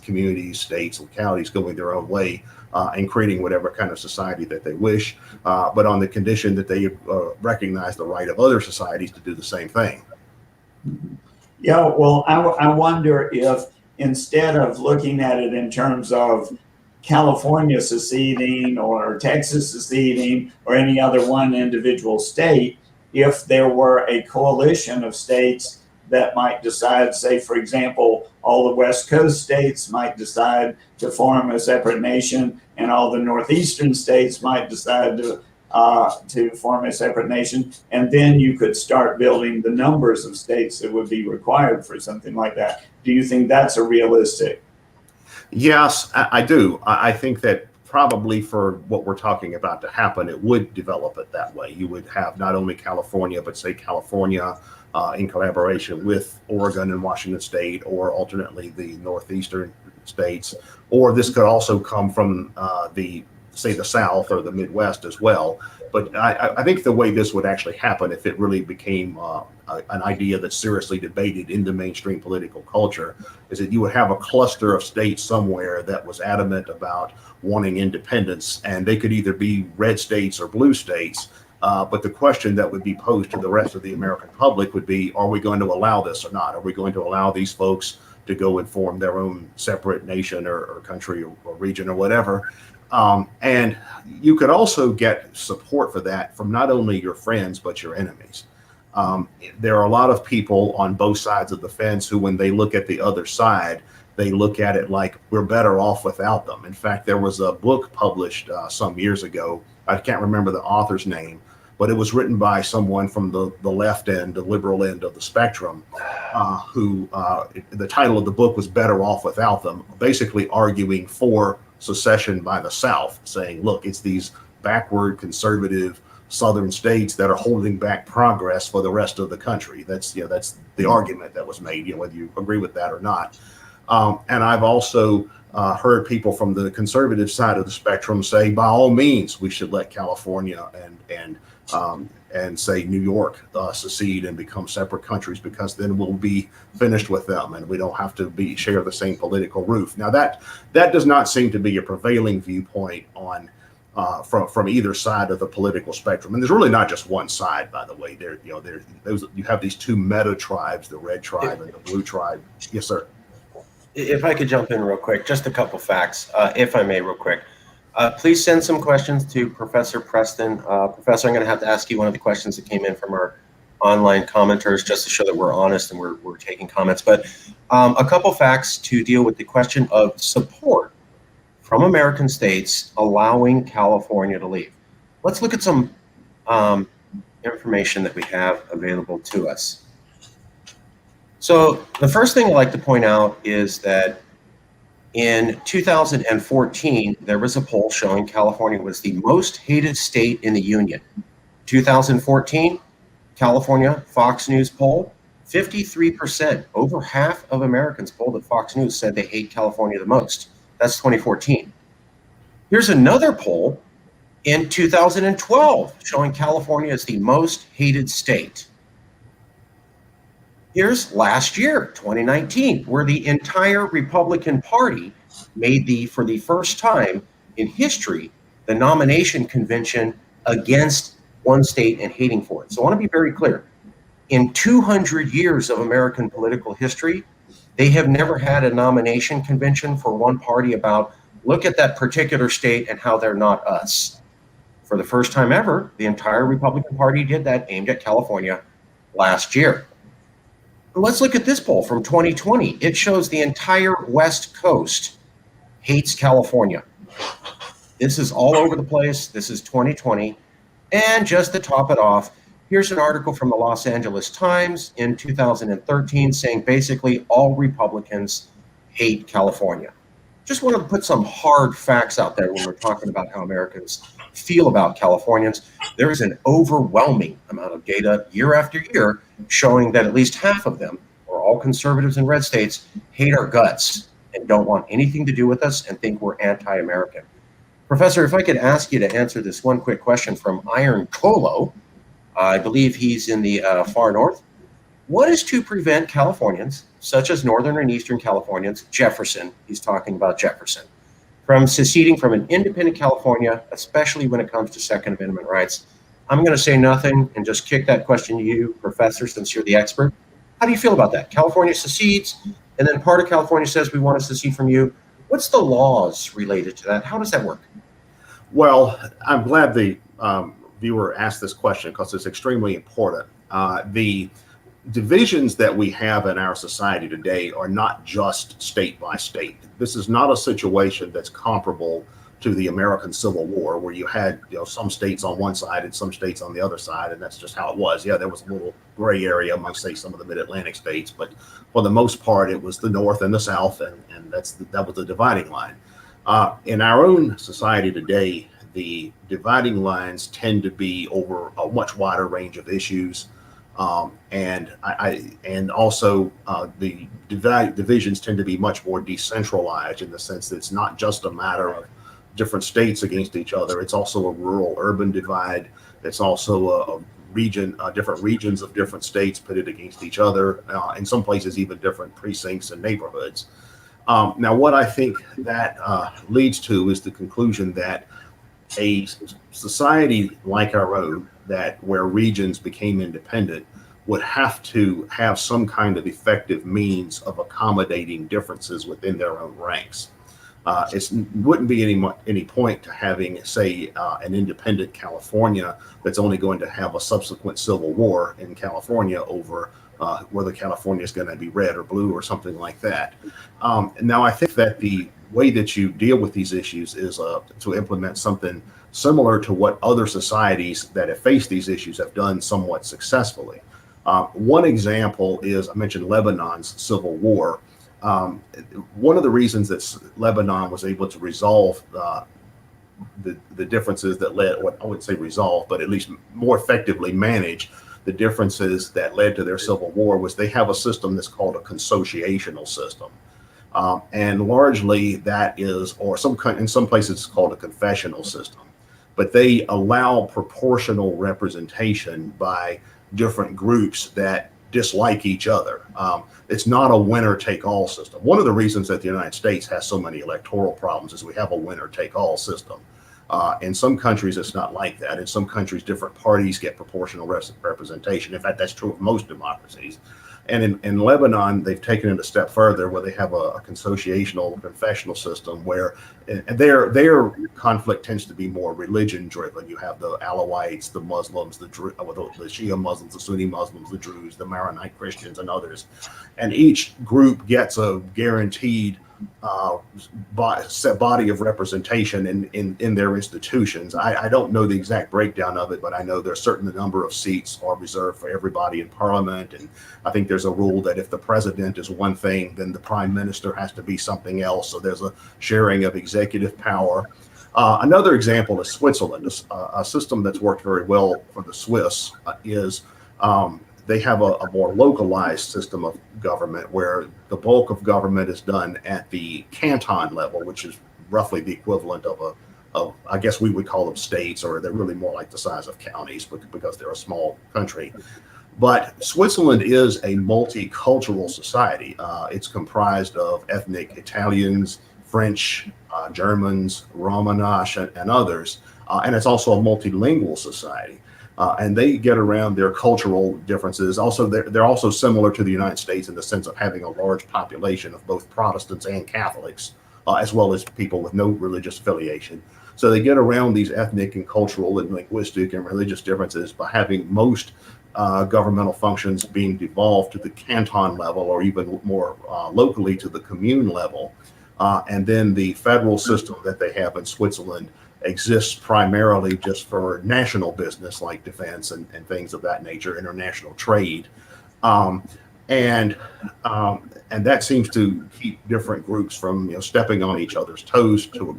communities, states, localities going their own way and creating whatever kind of society that they wish, but on the condition that they recognize the right of other societies to do the same thing. Yeah, well, I wonder if instead of looking at it in terms of California seceding or Texas seceding or any other one individual state, if there were a coalition of states that might decide, say, for example, all the West Coast states might decide to form a separate nation, and all the Northeastern states might decide to form a separate nation, and then you could start building the numbers of states that would be required for something like that. Do you think that's a realistic? Yes, I do. I think that probably for what we're talking about to happen, it would develop it that way. You would have not only California, but say California in collaboration with Oregon and Washington State, or alternately the Northeastern states, or this could also come from the South or the Midwest as well. But I think the way this would actually happen, if it really became an idea that's seriously debated in the mainstream political culture, is that you would have a cluster of states somewhere that was adamant about wanting independence, and they could either be red states or blue states. But the question that would be posed to the rest of the American public would be, are we going to allow this or not? Are we going to allow these folks to go and form their own separate nation or country or region or whatever? And you could also get support for that from not only your friends, but your enemies. There are a lot of people on both sides of the fence who, when they look at the other side, they look at it like we're better off without them. In fact, there was a book published some years ago. I can't remember the author's name, but it was written by someone from the left end, the liberal end of the spectrum, who the title of the book was Better Off Without Them, basically arguing for secession by the South, saying, look, it's these backward conservative southern states that are holding back progress for the rest of the country. That's the argument that was made, whether you agree with that or not. And I've also heard people from the conservative side of the spectrum say, by all means, we should let California and say New York secede and become separate countries, because then we'll be finished with them and we don't have to share the same political roof. Now that does not seem to be a prevailing viewpoint on from either side of the political spectrum. And there's really not just one side, by the way. You have these two meta tribes, the red tribe and the blue tribe. Yes, sir. If I could jump in real quick, just a couple facts, if I may, real quick. Please send some questions to Professor Preston. Professor, I'm going to have to ask you one of the questions that came in from our online commenters just to show that we're honest and we're taking comments. But a couple facts to deal with the question of support from American states allowing California to leave. Let's look at some information that we have available to us. So the first thing I'd like to point out is that in 2014, there was a poll showing California was the most hated state in the Union. 2014, California Fox News poll, 53%, over half of Americans polled at Fox News said they hate California the most. That's 2014. Here's another poll in 2012 showing California as the most hated state. Here's last year, 2019, where the entire Republican Party made for the first time in history, the nomination convention against one state and hating for it. So I want to be very clear. In 200 years of American political history, they have never had a nomination convention for one party about, look at that particular state and how they're not us. For the first time ever, the entire Republican Party did that, aimed at California last year. Let's look at this poll from 2020. It shows the entire West Coast hates California. This is all over the place. This is 2020. And just to top it off, here's an article from the Los Angeles Times in 2013 saying basically all Republicans hate California. Just wanted to put some hard facts out there when we're talking about how Americans feel about Californians. There is an overwhelming amount of data year after year showing that at least half of them, or all conservatives in red states, hate our guts and don't want anything to do with us and think we're anti-American. Professor, if I could ask you to answer this one quick question from Iron Colo, I believe he's in the far north. What is to prevent Californians, such as Northern and Eastern Californians, Jefferson, he's talking about Jefferson, from seceding from an independent California, especially when it comes to Second Amendment rights? I'm going to say nothing and just kick that question to you, Professor, since you're the expert. How do you feel about that? California secedes, and then part of California says we want to secede from you. What's the laws related to that? How does that work? Well, I'm glad the viewer asked this question because it's extremely important. The divisions that we have in our society today are not just state by state. This is not a situation that's comparable to the American Civil War, where you had some states on one side and some states on the other side, and that's just how it was. Yeah, there was a little gray area amongst, say, some of the Mid-Atlantic states, but for the most part, it was the North and the South, and that was the dividing line. In our own society today, the dividing lines tend to be over a much wider range of issues. And also the divisions tend to be much more decentralized in the sense that it's not just a matter of different states against each other. It's also a rural-urban divide. It's also a region, different regions of different states pitted against each other. In some places, even different precincts and neighborhoods. Now, what I think that leads to is the conclusion that a society like our own, where regions became independent, would have to have some kind of effective means of accommodating differences within their own ranks. It wouldn't be any point to having, say, an independent California that's only going to have a subsequent civil war in California over whether California is going to be red or blue or something like that. Now, I think that the way that you deal with these issues is to implement something similar to what other societies that have faced these issues have done somewhat successfully. One example is, I mentioned Lebanon's civil war. One of the reasons that Lebanon was able to resolve the differences that led, or I wouldn't say resolve, but at least more effectively manage the differences that led to their civil war, was they have a system that's called a consociational system. And largely that is, or in some places it's called a confessional system, but they allow proportional representation by different groups that dislike each other. It's not a winner-take-all system. One of the reasons that the United States has so many electoral problems is we have a winner-take-all system. In some countries, it's not like that. In some countries, different parties get proportional representation. In fact, that's true of most democracies. And in Lebanon, they've taken it a step further, where they have a consociational, confessional system where their conflict tends to be more religion driven. You have the Alawites, the Muslims, the Shia Muslims, the Sunni Muslims, the Druze, the Maronite Christians, and others. And each group gets a guaranteed set body of representation in their institutions. I don't know the exact breakdown of it, but I know there's certain number of seats are reserved for everybody in parliament. And I think there's a rule that if the president is one thing, then the prime minister has to be something else. So there's a sharing of executive power. Another example is Switzerland. A system that's worked very well for the Swiss is they have a more localized system of government, where the bulk of government is done at the canton level, which is roughly the equivalent of I guess we would call them states, or they're really more like the size of counties because they're a small country. But Switzerland is a multicultural society. It's comprised of ethnic Italians, French, Germans, Romansh, and others. And it's also a multilingual society. And they get around their cultural differences. Also, they're also similar to the United States in the sense of having a large population of both Protestants and Catholics, as well as people with no religious affiliation. So they get around these ethnic and cultural and linguistic and religious differences by having most governmental functions being devolved to the canton level, or even more locally to the commune level. And then the federal system that they have in Switzerland exists primarily just for national business like defense and things of that nature, international trade. And that seems to keep different groups from stepping on each other's toes to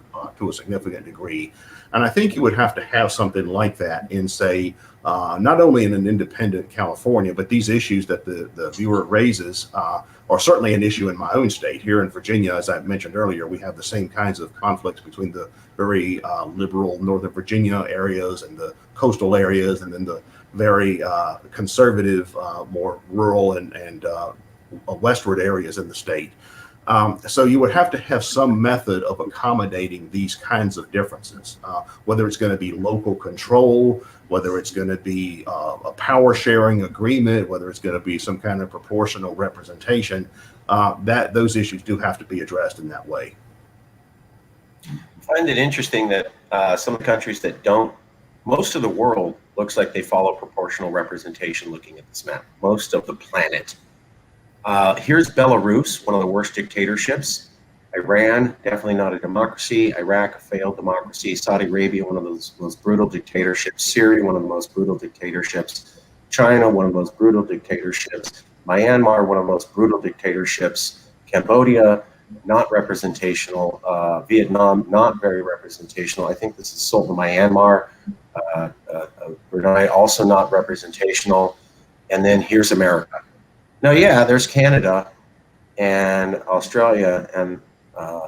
a significant degree. And I think you would have to have something like that in, say, not only in an independent California, but these issues that the viewer raises are certainly an issue in my own state. Here in Virginia, as I mentioned earlier, we have the same kinds of conflicts between the very liberal Northern Virginia areas and the coastal areas, and then the very conservative, more rural and westward areas in the state. So you would have to have some method of accommodating these kinds of differences, whether it's going to be local control, whether it's going to be a power sharing agreement, whether it's going to be some kind of proportional representation. Those issues do have to be addressed in that way. I find it interesting that some of the countries that don't, most of the world looks like they follow proportional representation looking at this map, most of the planet. Here's Belarus, one of the worst dictatorships. Iran, definitely not a democracy. Iraq, a failed democracy. Saudi Arabia, one of those most brutal dictatorships. Syria, one of the most brutal dictatorships. China, one of the most brutal dictatorships. Myanmar, one of the most brutal dictatorships. Cambodia, not representational. Vietnam, not very representational. I think this is sold to Myanmar. Brunei, also not representational. And then here's America. Now, yeah, there's Canada and Australia and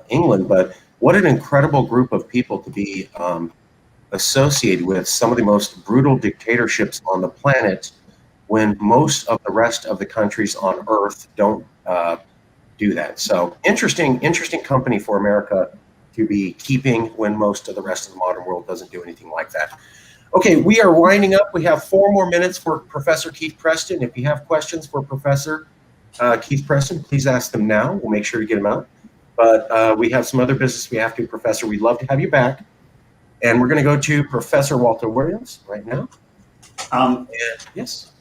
England, but what an incredible group of people to be associated with some of the most brutal dictatorships on the planet, when most of the rest of the countries on Earth don't do that. So interesting company for America to be keeping when most of the rest of the modern world doesn't do anything like that. Okay, we are winding up. We have 4 more minutes for Professor Keith Preston. If you have questions for Professor Keith Preston, please ask them now. We'll make sure to get them out. But we have some other business we have to, Professor. We'd love to have you back. And we're going to go to Professor Walter Williams right now. Yes.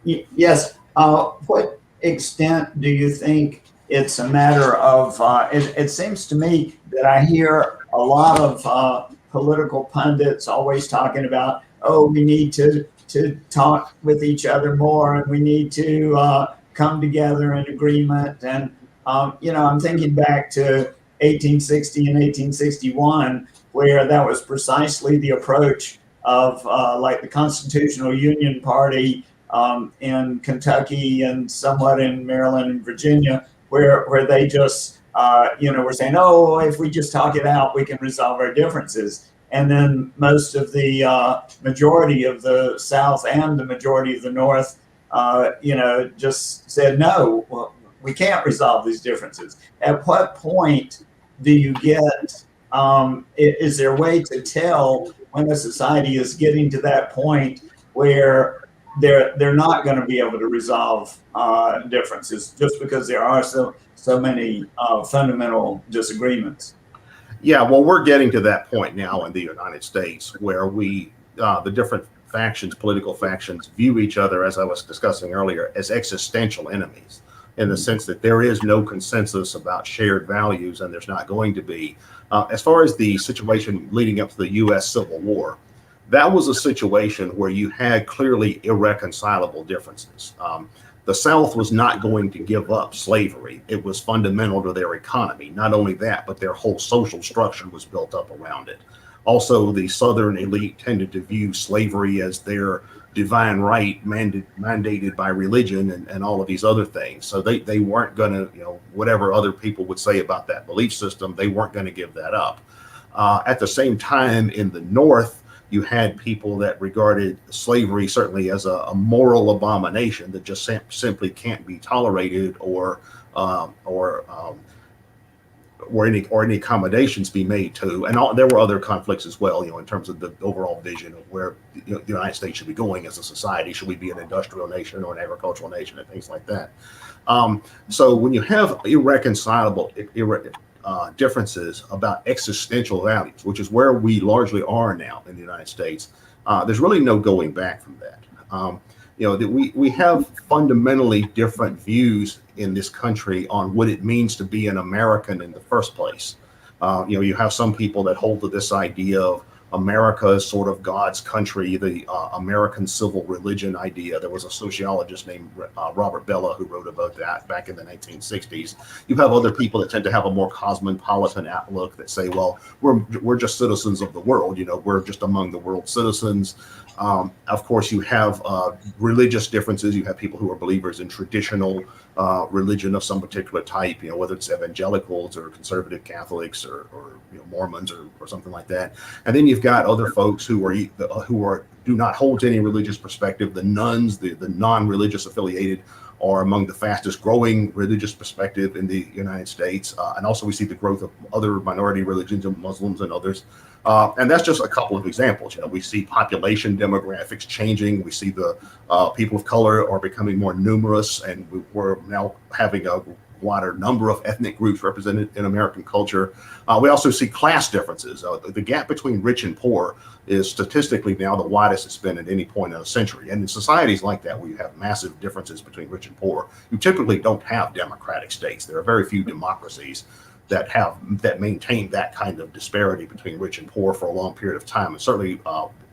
Yes. What extent do you think it's a matter of, it seems to me that I hear a lot of political pundits always talking about, oh, we need to talk with each other more, and we need to come together in agreement. And, I'm thinking back to 1860 and 1861, where that was precisely the approach of like the Constitutional Union Party in Kentucky and somewhat in Maryland and Virginia, where they just, were saying, oh, if we just talk it out, we can resolve our differences. And then most of the majority of the South and the majority of the North, just said, no, well, we can't resolve these differences. At what point do you get, is there a way to tell when a society is getting to that point where they're not going to be able to resolve differences just because there are so many fundamental disagreements. Yeah, well, we're getting to that point now in the United States where the different factions, political factions, view each other, as I was discussing earlier, as existential enemies, in the sense that there is no consensus about shared values, and there's not going to be. As far as the situation leading up to the U.S. Civil War, that was a situation where you had clearly irreconcilable differences. The South was not going to give up slavery. It was fundamental to their economy. Not only that, but their whole social structure was built up around it. Also, the Southern elite tended to view slavery as their divine right mandated by religion and all of these other things. So they weren't going to, whatever other people would say about that belief system, they weren't going to give that up. At the same time, in the North, you had people that regarded slavery certainly as a moral abomination that just simply can't be tolerated or any accommodations be made to. And there were other conflicts as well, in terms of the overall vision of where the United States should be going as a society. Should we be an industrial nation or an agricultural nation and things like that? So when you have irreconcilable differences about existential values, which is where we largely are now in the United States, there's really no going back from that. We have fundamentally different views in this country on what it means to be an American in the first place. You have some people that hold to this idea of America as sort of God's country, the American civil religion idea. There was a sociologist named Robert Bellah who wrote about that back in the 1960s. You have other people that tend to have a more cosmopolitan outlook that say, well, we're just citizens of the world. We're just among the world's citizens. Of course, you have religious differences. You have people who are believers in traditional religion of some particular type, whether it's evangelicals or conservative Catholics or Mormons or something like that. And then you've got other folks who do not hold to any religious perspective. The nuns, the non-religious affiliated, are among the fastest growing religious perspective in the United States. And also we see the growth of other minority religions, of Muslims and others. And that's just a couple of examples. We see population demographics changing. We see the people of color are becoming more numerous, and we're now having a wider number of ethnic groups represented in American culture. We also see class differences. The gap between rich and poor is statistically now the widest it's been at any point in a century. And in societies like that, where you have massive differences between rich and poor, you typically don't have democratic states. There are very few democracies that maintain that kind of disparity between rich and poor for a long period of time. And certainly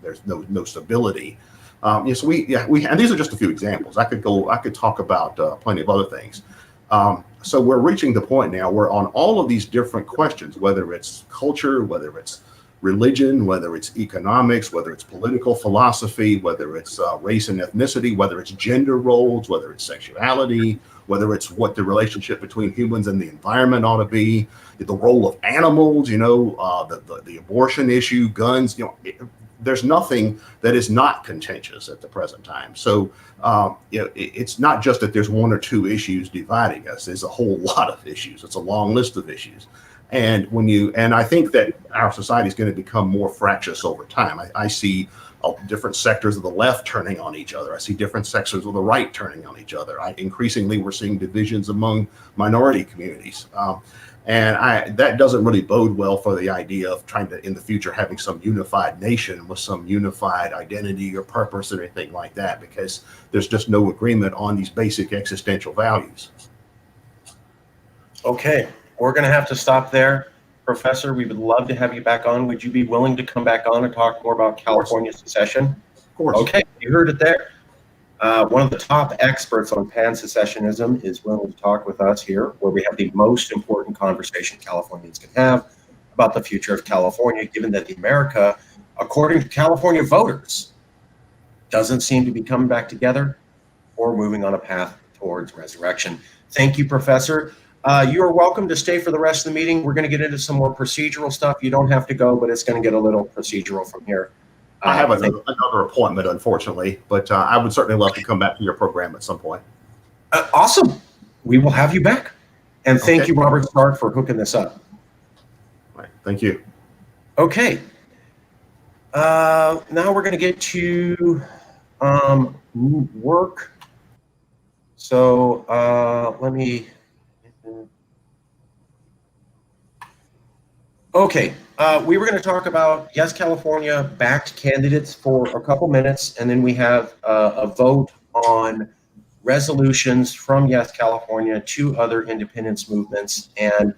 there's no stability. And these are just a few examples. I could talk about plenty of other things. So we're reaching the point now where on all of these different questions, whether it's culture, whether it's religion, whether it's economics, whether it's political philosophy, whether it's race and ethnicity, whether it's gender roles, whether it's sexuality, whether it's what the relationship between humans and the environment ought to be, the role of animals, the abortion issue, guns, there's nothing that is not contentious at the present time. So, it's not just that there's one or two issues dividing us. There's a whole lot of issues. It's a long list of issues. And I think that our society is going to become more fractious over time. I see different sectors of the left turning on each other. I see different sectors of the right turning on each other. Increasingly, we're seeing divisions among minority communities. And that doesn't really bode well for the idea of trying to, in the future, having some unified nation with some unified identity or purpose or anything like that, because there's just no agreement on these basic existential values. Okay, we're going to have to stop there. Professor, we would love to have you back on. Would you be willing to come back on and talk more about California secession? Of course. Okay, you heard it there. One of the top experts on Pan Secessionism is willing to talk with us here, where we have the most important conversation Californians can have about the future of California, given that America, according to California voters, doesn't seem to be coming back together or moving on a path towards resurrection. Thank you, Professor. You are welcome to stay for the rest of the meeting. We're going to get into some more procedural stuff. You don't have to go, but it's going to get a little procedural from here. I have another appointment, unfortunately, but I would certainly love to come back to your program at some point. Awesome. We will have you back. And thank you, Robert Stark, for hooking this up. All right. Thank you. Okay. Now we're going to get to Work. So let me. Okay, we were going to talk about Yes California backed candidates for a couple minutes, and then we have a vote on resolutions from Yes California to other independence movements, and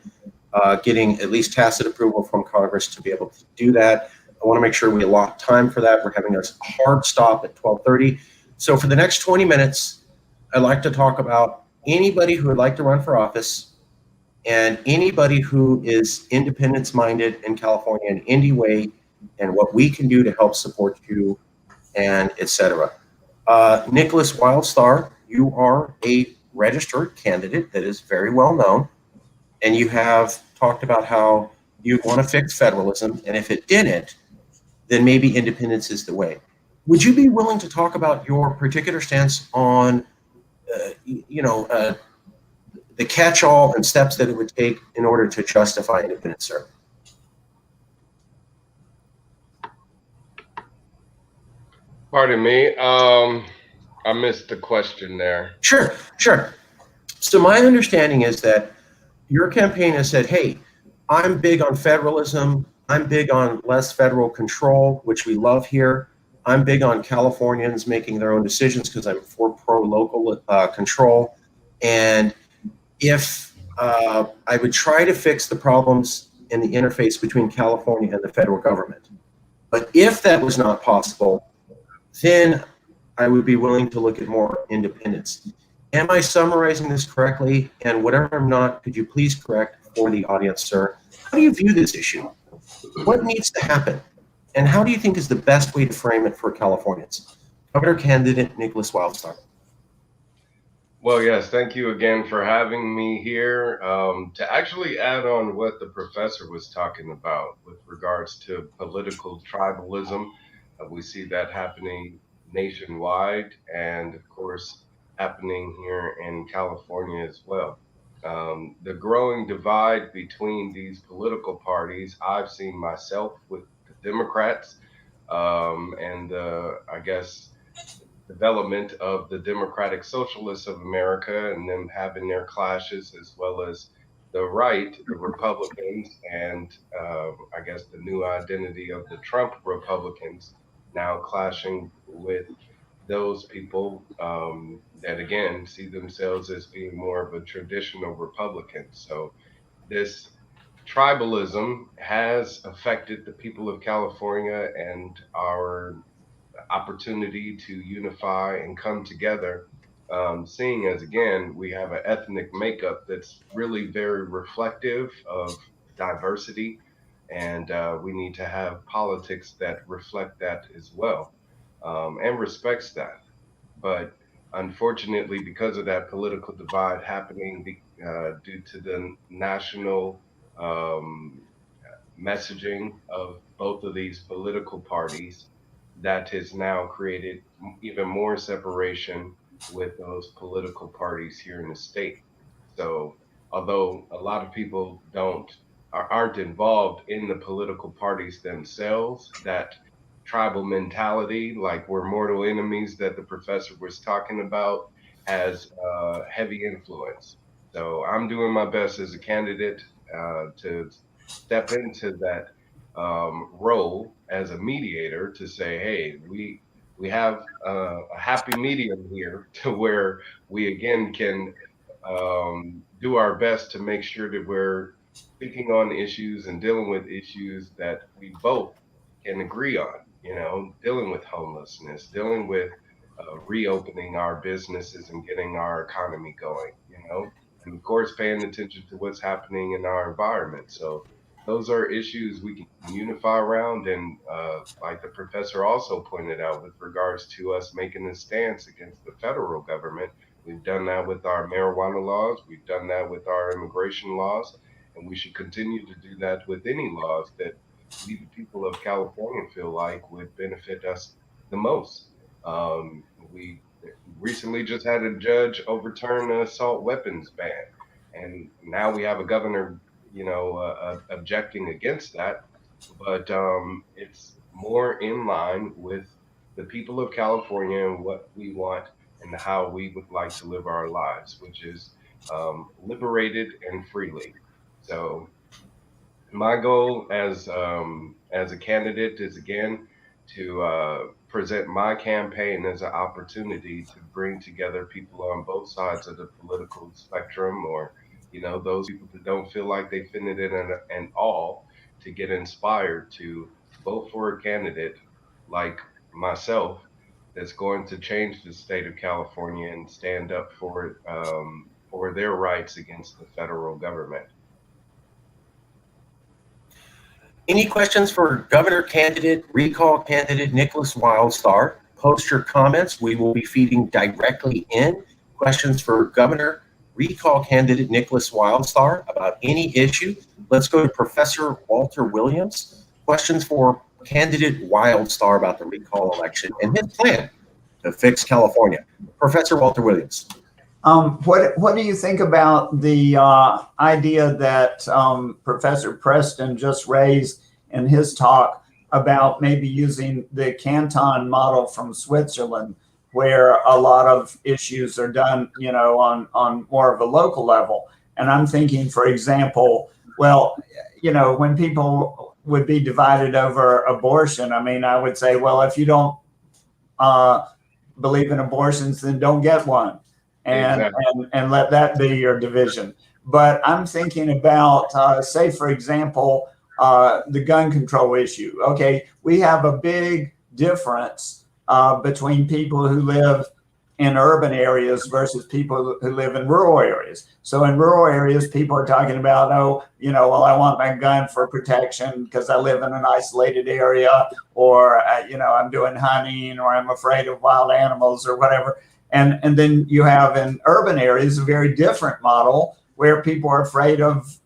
getting at least tacit approval from Congress to be able to do that. I want to make sure we allot time for that. We're having a hard stop at 12:30. So for the next 20 minutes, I'd like to talk about anybody who would like to run for office and anybody who is independence minded in California in any way, and what we can do to help support you, and etc. Nickolas Wildstar, you are a registered candidate that is very well known, and you have talked about how you want to fix federalism, and if it didn't, then maybe independence is the way. Would you be willing to talk about your particular stance on, the catch-all and steps that it would take in order to justify independence, sir? Pardon me. I missed the question there. Sure. So my understanding is that your campaign has said, hey, I'm big on federalism. I'm big on less federal control, which we love here. I'm big on Californians making their own decisions because I'm for pro-local control. And if I would try to fix the problems in the interface between California and the federal government. But if that was not possible, then I would be willing to look at more independence. Am I summarizing this correctly? And whatever I'm not, could you please correct for the audience, sir? How do you view this issue? What needs to happen? And how do you think is the best way to frame it for Californians? Governor candidate Nickolas Wildstar. Well, yes, thank you again for having me here. To actually add on what the professor was talking about with regards to political tribalism, we see that happening nationwide and, of course, happening here in California as well. The growing divide between these political parties, I've seen myself with the Democrats and I guess development of the Democratic Socialists of America and them having their clashes, as well as the right, the Republicans, and I guess the new identity of the Trump Republicans now clashing with those people that again see themselves as being more of a traditional Republican. So this tribalism has affected the people of California and our opportunity to unify and come together. Seeing as, again, we have an ethnic makeup that's really very reflective of diversity, and we need to have politics that reflect that as well and respects that. But unfortunately, because of that political divide happening due to the national um, messaging of both of these political parties, that has now created even more separation with those political parties here in the state. So, although a lot of people aren't involved in the political parties themselves, that tribal mentality, like we're mortal enemies that the professor was talking about, has heavy influence. So I'm doing my best as a candidate to step into that role as a mediator to say, hey, we have a happy medium here to where we again can do our best to make sure that we're speaking on issues and dealing with issues that we both can agree on. You know, dealing with homelessness, dealing with reopening our businesses and getting our economy going. You know, and of course, paying attention to what's happening in our environment. So those are issues we can unify around. And like the professor also pointed out, with regards to us making a stance against the federal government, we've done that with our marijuana laws, we've done that with our immigration laws, and we should continue to do that with any laws that we, the people of California, feel like would benefit us the most. We recently just had a judge overturn the assault weapons ban, and now we have a governor, objecting against that. But it's more in line with the people of California and what we want and how we would like to live our lives, which is liberated and freely. So my goal as a candidate is again to present my campaign as an opportunity to bring together people on both sides of the political spectrum, or those people that don't feel like they fit it in and all, to get inspired to vote for a candidate like myself that's going to change the state of California and stand up for their rights against the federal government. Any questions for governor candidate, recall candidate Nickolas Wildstar? Post your comments. We will be feeding directly in questions for governor, recall candidate Nickolas Wildstar about any issue. Let's go to Professor Walter Williams. Questions for candidate Wildstar about the recall election and his plan to fix California. Professor Walter Williams. What do you think about the idea that Professor Preston just raised in his talk about maybe using the canton model from Switzerland, where a lot of issues are done, on more of a local level? And I'm thinking, for example, well, when people would be divided over abortion, I would say, well, if you don't believe in abortions, then don't get one. And let that be your division. But I'm thinking about, say, for example, the gun control issue. Okay, we have a big difference between people who live in urban areas versus people who live in rural areas. So in rural areas, people are talking about, well, I want my gun for protection because I live in an isolated area, or, I'm doing hunting, or I'm afraid of wild animals or whatever. And then you have in urban areas a very different model where people are afraid of,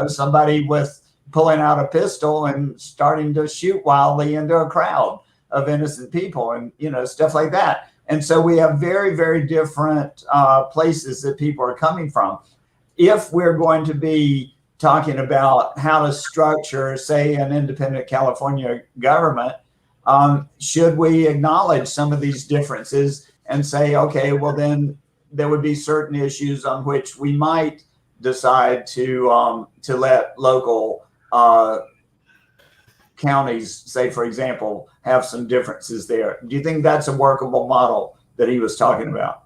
somebody with pulling out a pistol and starting to shoot wildly into a crowd of innocent people and, stuff like that. And so we have very, very different places that people are coming from. If we're going to be talking about how to structure, say, an independent California government, should we acknowledge some of these differences and say, okay, well, then there would be certain issues on which we might decide to let local counties, say, for example, have some differences there. Do you think that's a workable model that he was talking about?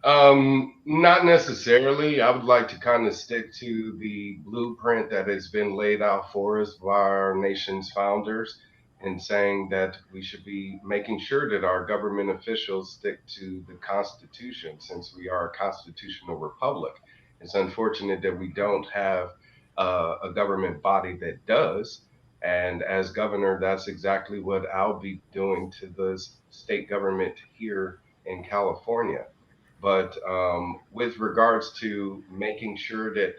Not necessarily. I would like to kind of stick to the blueprint that has been laid out for us by our nation's founders, and saying that we should be making sure that our government officials stick to the Constitution, since we are a constitutional republic. It's unfortunate that we don't have a government body that does. And as governor, that's exactly what I'll be doing to the state government here in California. But with regards to making sure that,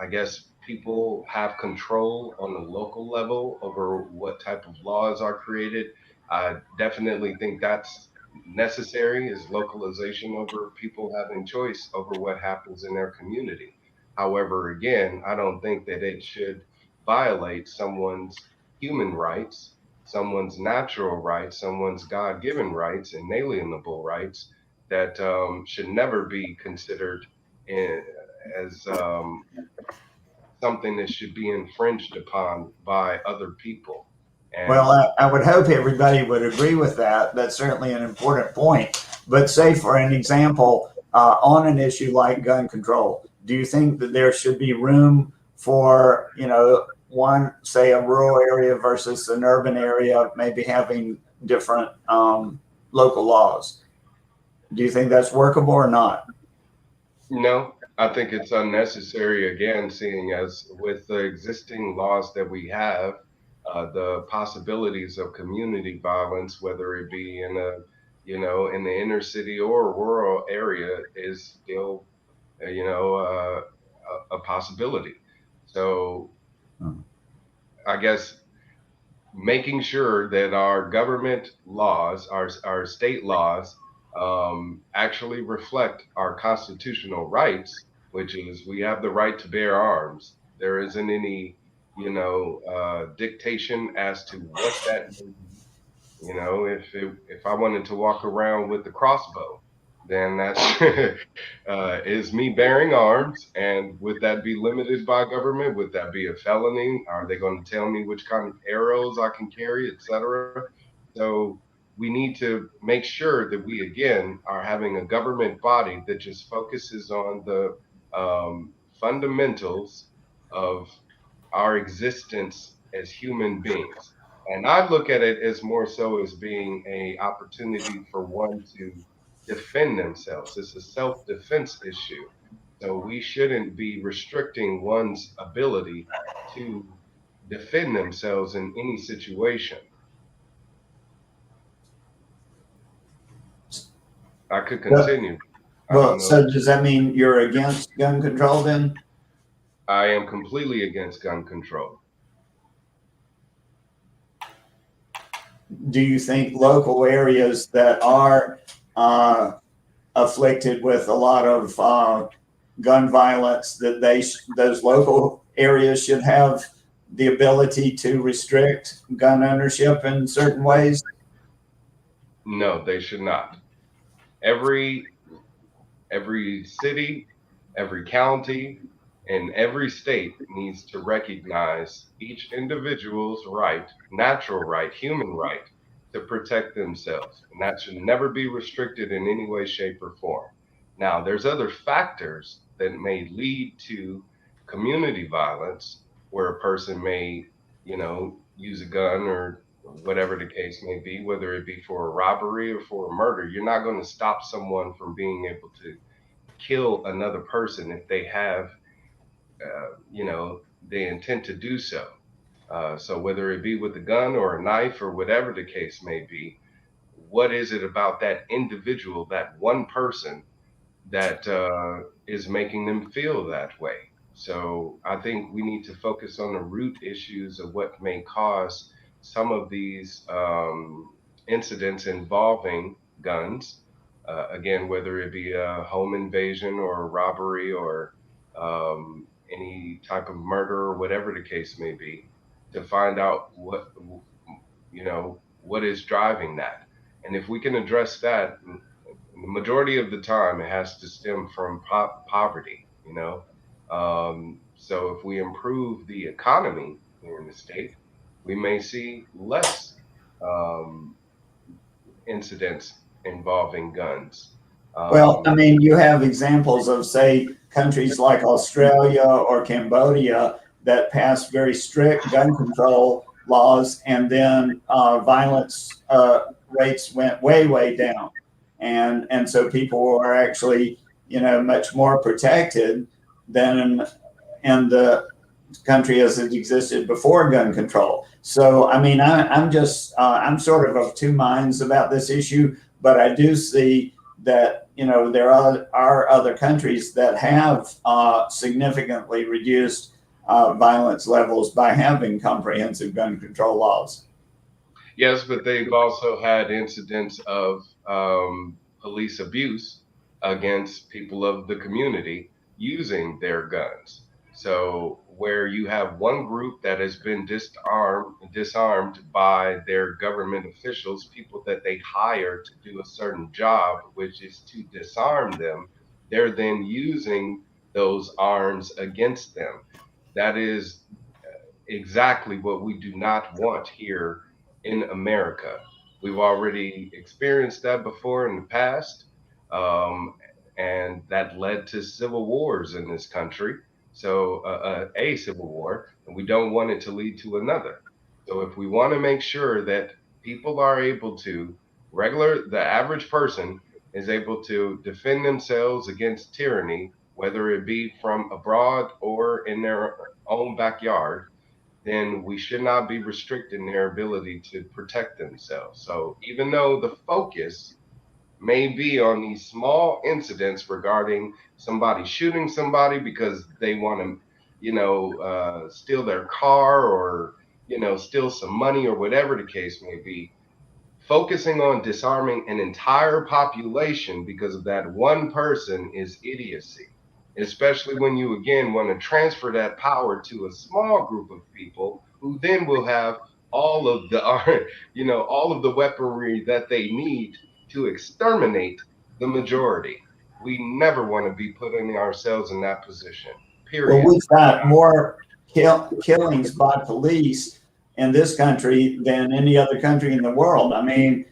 I guess, people have control on the local level over what type of laws are created, I definitely think that's necessary, is localization over people having choice over what happens in their community. However, again, I don't think that it should violate someone's human rights, someone's natural rights, someone's God given rights, inalienable rights that should never be considered as something that should be infringed upon by other people. And well, I would hope everybody would agree with that. That's certainly an important point. But say, for an example, on an issue like gun control, do you think that there should be room for, one, say, a rural area versus an urban area, maybe having different local laws? Do you think that's workable or not? no, I think it's unnecessary, again, seeing as with the existing laws that we have, the possibilities of community violence, whether it be in the inner city or rural area, is still, a possibility. So I guess making sure that our government laws, our state laws, actually reflect our constitutional rights, which is we have the right to bear arms. There isn't any, dictation as to what that may be. If I wanted to walk around with the crossbow, then that's is me bearing arms, and would that be limited by government? Would that be a felony? Are they going to tell me which kind of arrows I can carry, etc.? So we need to make sure that we again are having a government body that just focuses on the fundamentals of our existence as human beings. And I look at it as more so as being a opportunity for one to defend themselves. It's a self-defense issue. So we shouldn't be restricting one's ability to defend themselves in any situation. I could continue. I Well, don't know. so does that mean you're against gun control then? I am completely against gun control. Do you think local areas that are afflicted with a lot of gun violence, that those local areas should have the ability to restrict gun ownership in certain ways? No, they should not. Every city, every county, and every state needs to recognize each individual's right, natural right, human right to protect themselves. And that should never be restricted in any way, shape, or form. Now, there's other factors that may lead to community violence where a person may, use a gun or whatever the case may be, whether it be for a robbery or for a murder. You're not going to stop someone from being able to kill another person if they have, the intent to do so. So whether it be with a gun or a knife or whatever the case may be, what is it about that individual, that one person, that is making them feel that way? So I think we need to focus on the root issues of what may cause some of these incidents involving guns. Again, whether it be a home invasion or a robbery or any type of murder or whatever the case may be, to find out what is driving that. And if we can address that, the majority of the time it has to stem from poverty. So if we improve the economy here in the state, we may see less um, incidents involving guns. Well, I Um, mean, you have examples of, say, countries like Australia or Cambodia that passed very strict gun control laws, and then violence rates went way, way down, and so people were actually, much more protected than in the country as it existed before gun control. So, I mean, I'm sort of two minds about this issue, but I do see that there are other countries that have significantly reduced violence levels by having comprehensive gun control laws. yes, but they've also had incidents of police abuse against people of the community using their guns. So where you have one group that has been disarmed by their government officials, people that they hire to do a certain job, which is to disarm them, they're then using those arms against them. That is exactly what we do not want here in America. We've already experienced that before in the past, um, and that led to civil wars in this country. So, a civil war, and we don't want it to lead to another. So, if we want to make sure that people are able to, the average person is able to defend themselves against tyranny, whether it be from abroad or in their own backyard, then we should not be restricting their ability to protect themselves. So even though the focus may be on these small incidents regarding somebody shooting somebody because they want to, steal their car or, steal some money or whatever the case may be, focusing on disarming an entire population because of that one person is idiocy, especially when you again want to transfer that power to a small group of people who then will have all of the all of the weaponry that they need to exterminate the majority. We never want to be putting ourselves in that position. Well, Period. we've got more killings by police in this country than any other country in the world. I mean,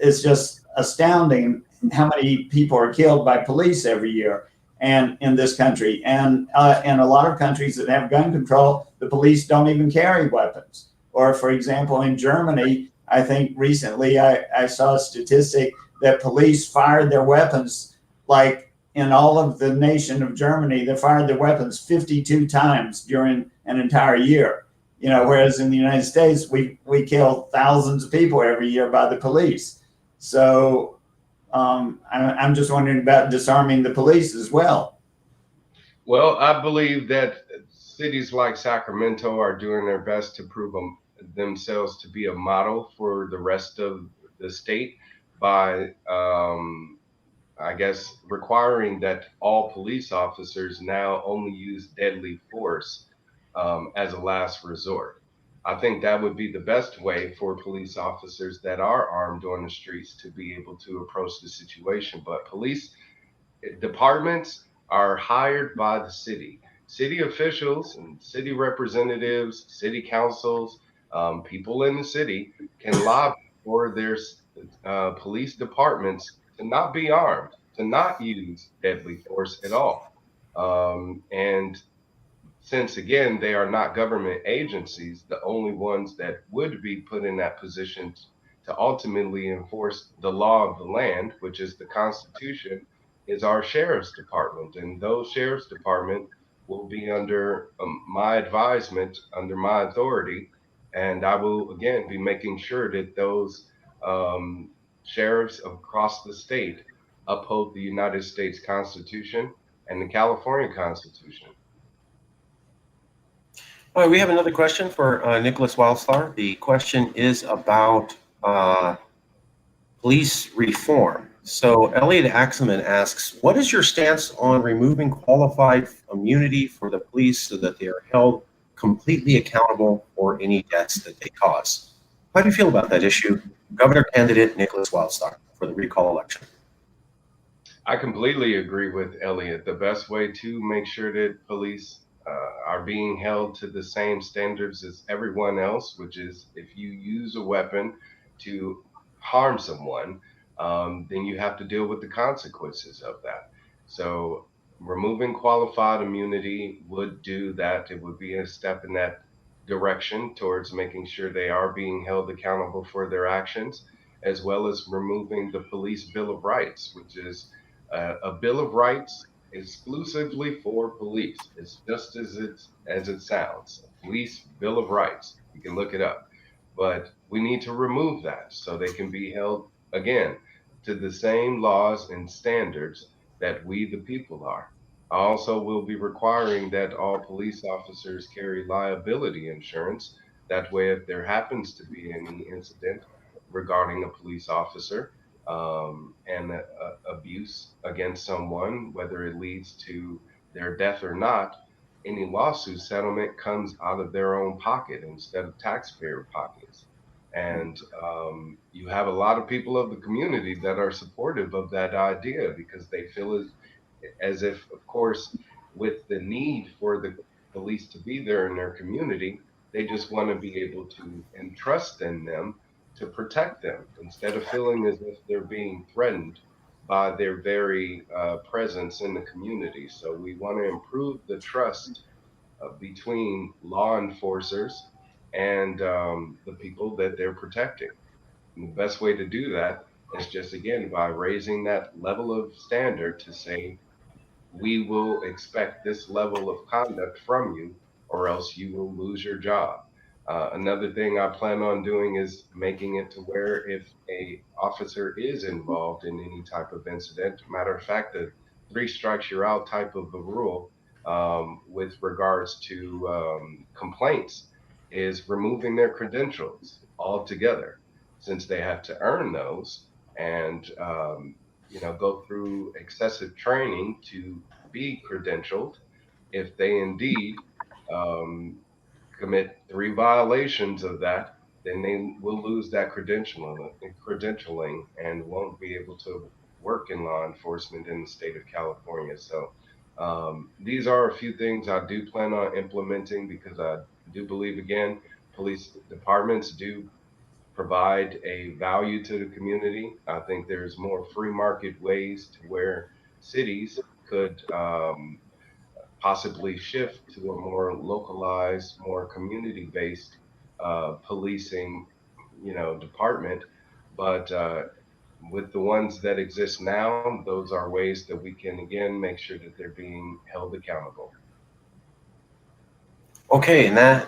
it's just astounding how many people are killed by police every year, and in this country, and in a lot of countries that have gun control, the police don't even carry weapons. Or, for example, in Germany, I think recently I saw a statistic that police fired their weapons, like in all of the nation of Germany, they fired their weapons 52 times during an entire year. Whereas in the United States, we kill thousands of people every year by the police. So I'm just wondering about disarming the police as well. Well, I believe that cities like Sacramento are doing their best to prove themselves to be a model for the rest of the state by, I guess, requiring that all police officers now only use deadly force as a last resort. I think that would be the best way for police officers that are armed on the streets to be able to approach the situation. But police departments are hired by the city. City officials and city representatives, city councils, people in the city can lobby for their police departments to not be armed, to not use deadly force at all. And since again they are not government agencies, the only ones that would be put in that position to ultimately enforce the law of the land, which is the Constitution, is our sheriff's department, and those sheriff's department will be under my advisement, under my authority, and I will again be making sure that those sheriffs across the state uphold the United States Constitution and the California Constitution. All right, we have another question for Nickolas Wildstar. The question is about police reform. So Elliot Axelman asks, what is your stance on removing qualified immunity for the police so that they are held completely accountable for any deaths that they cause? How do you feel about that issue, Governor candidate Nickolas Wildstar, for the recall election? I completely agree with Elliot. The best way to make sure that police are being held to the same standards as everyone else, which is if you use a weapon to harm someone, then you have to deal with the consequences of that. So removing qualified immunity would do that. It would be a step in that direction towards making sure they are being held accountable for their actions, as well as removing the Police Bill of Rights, which is a Bill of Rights exclusively for police. It's just as it sounds. Police Bill of Rights. You can look it up. But we need to remove that so they can be held again to the same laws and standards that we the people are. I also will be requiring that all police officers carry liability insurance. That way, if there happens to be any incident regarding a police officer, and abuse against someone, whether it leads to their death or not, any lawsuit settlement comes out of their own pocket instead of taxpayer pockets. And you have a lot of people of the community that are supportive of that idea because they feel as if, of course, with the need for the police to be there in their community, they just want to be able to entrust in them to protect them instead of feeling as if they're being threatened by their very presence in the community. So we want to improve the trust between law enforcers and the people that they're protecting. And the best way to do that is just again by raising that level of standard to say, we will expect this level of conduct from you, or else you will lose your job. Another thing I plan on doing is making it to where if a officer is involved in any type of incident, matter of fact, the three strikes you're out type of a rule with regards to complaints is removing their credentials altogether, since they have to earn those and go through excessive training to be credentialed. If they indeed um, commit three violations of that, then they will lose that credentialing and won't be able to work in law enforcement in the state of California. So these are a few things I do plan on implementing because I do believe, again, police departments do provide a value to the community. I think there's more free market ways to where cities could possibly shift to a more localized, more community-based policing, department. But with the ones that exist now, those are ways that we can again make sure that they're being held accountable. Okay, and that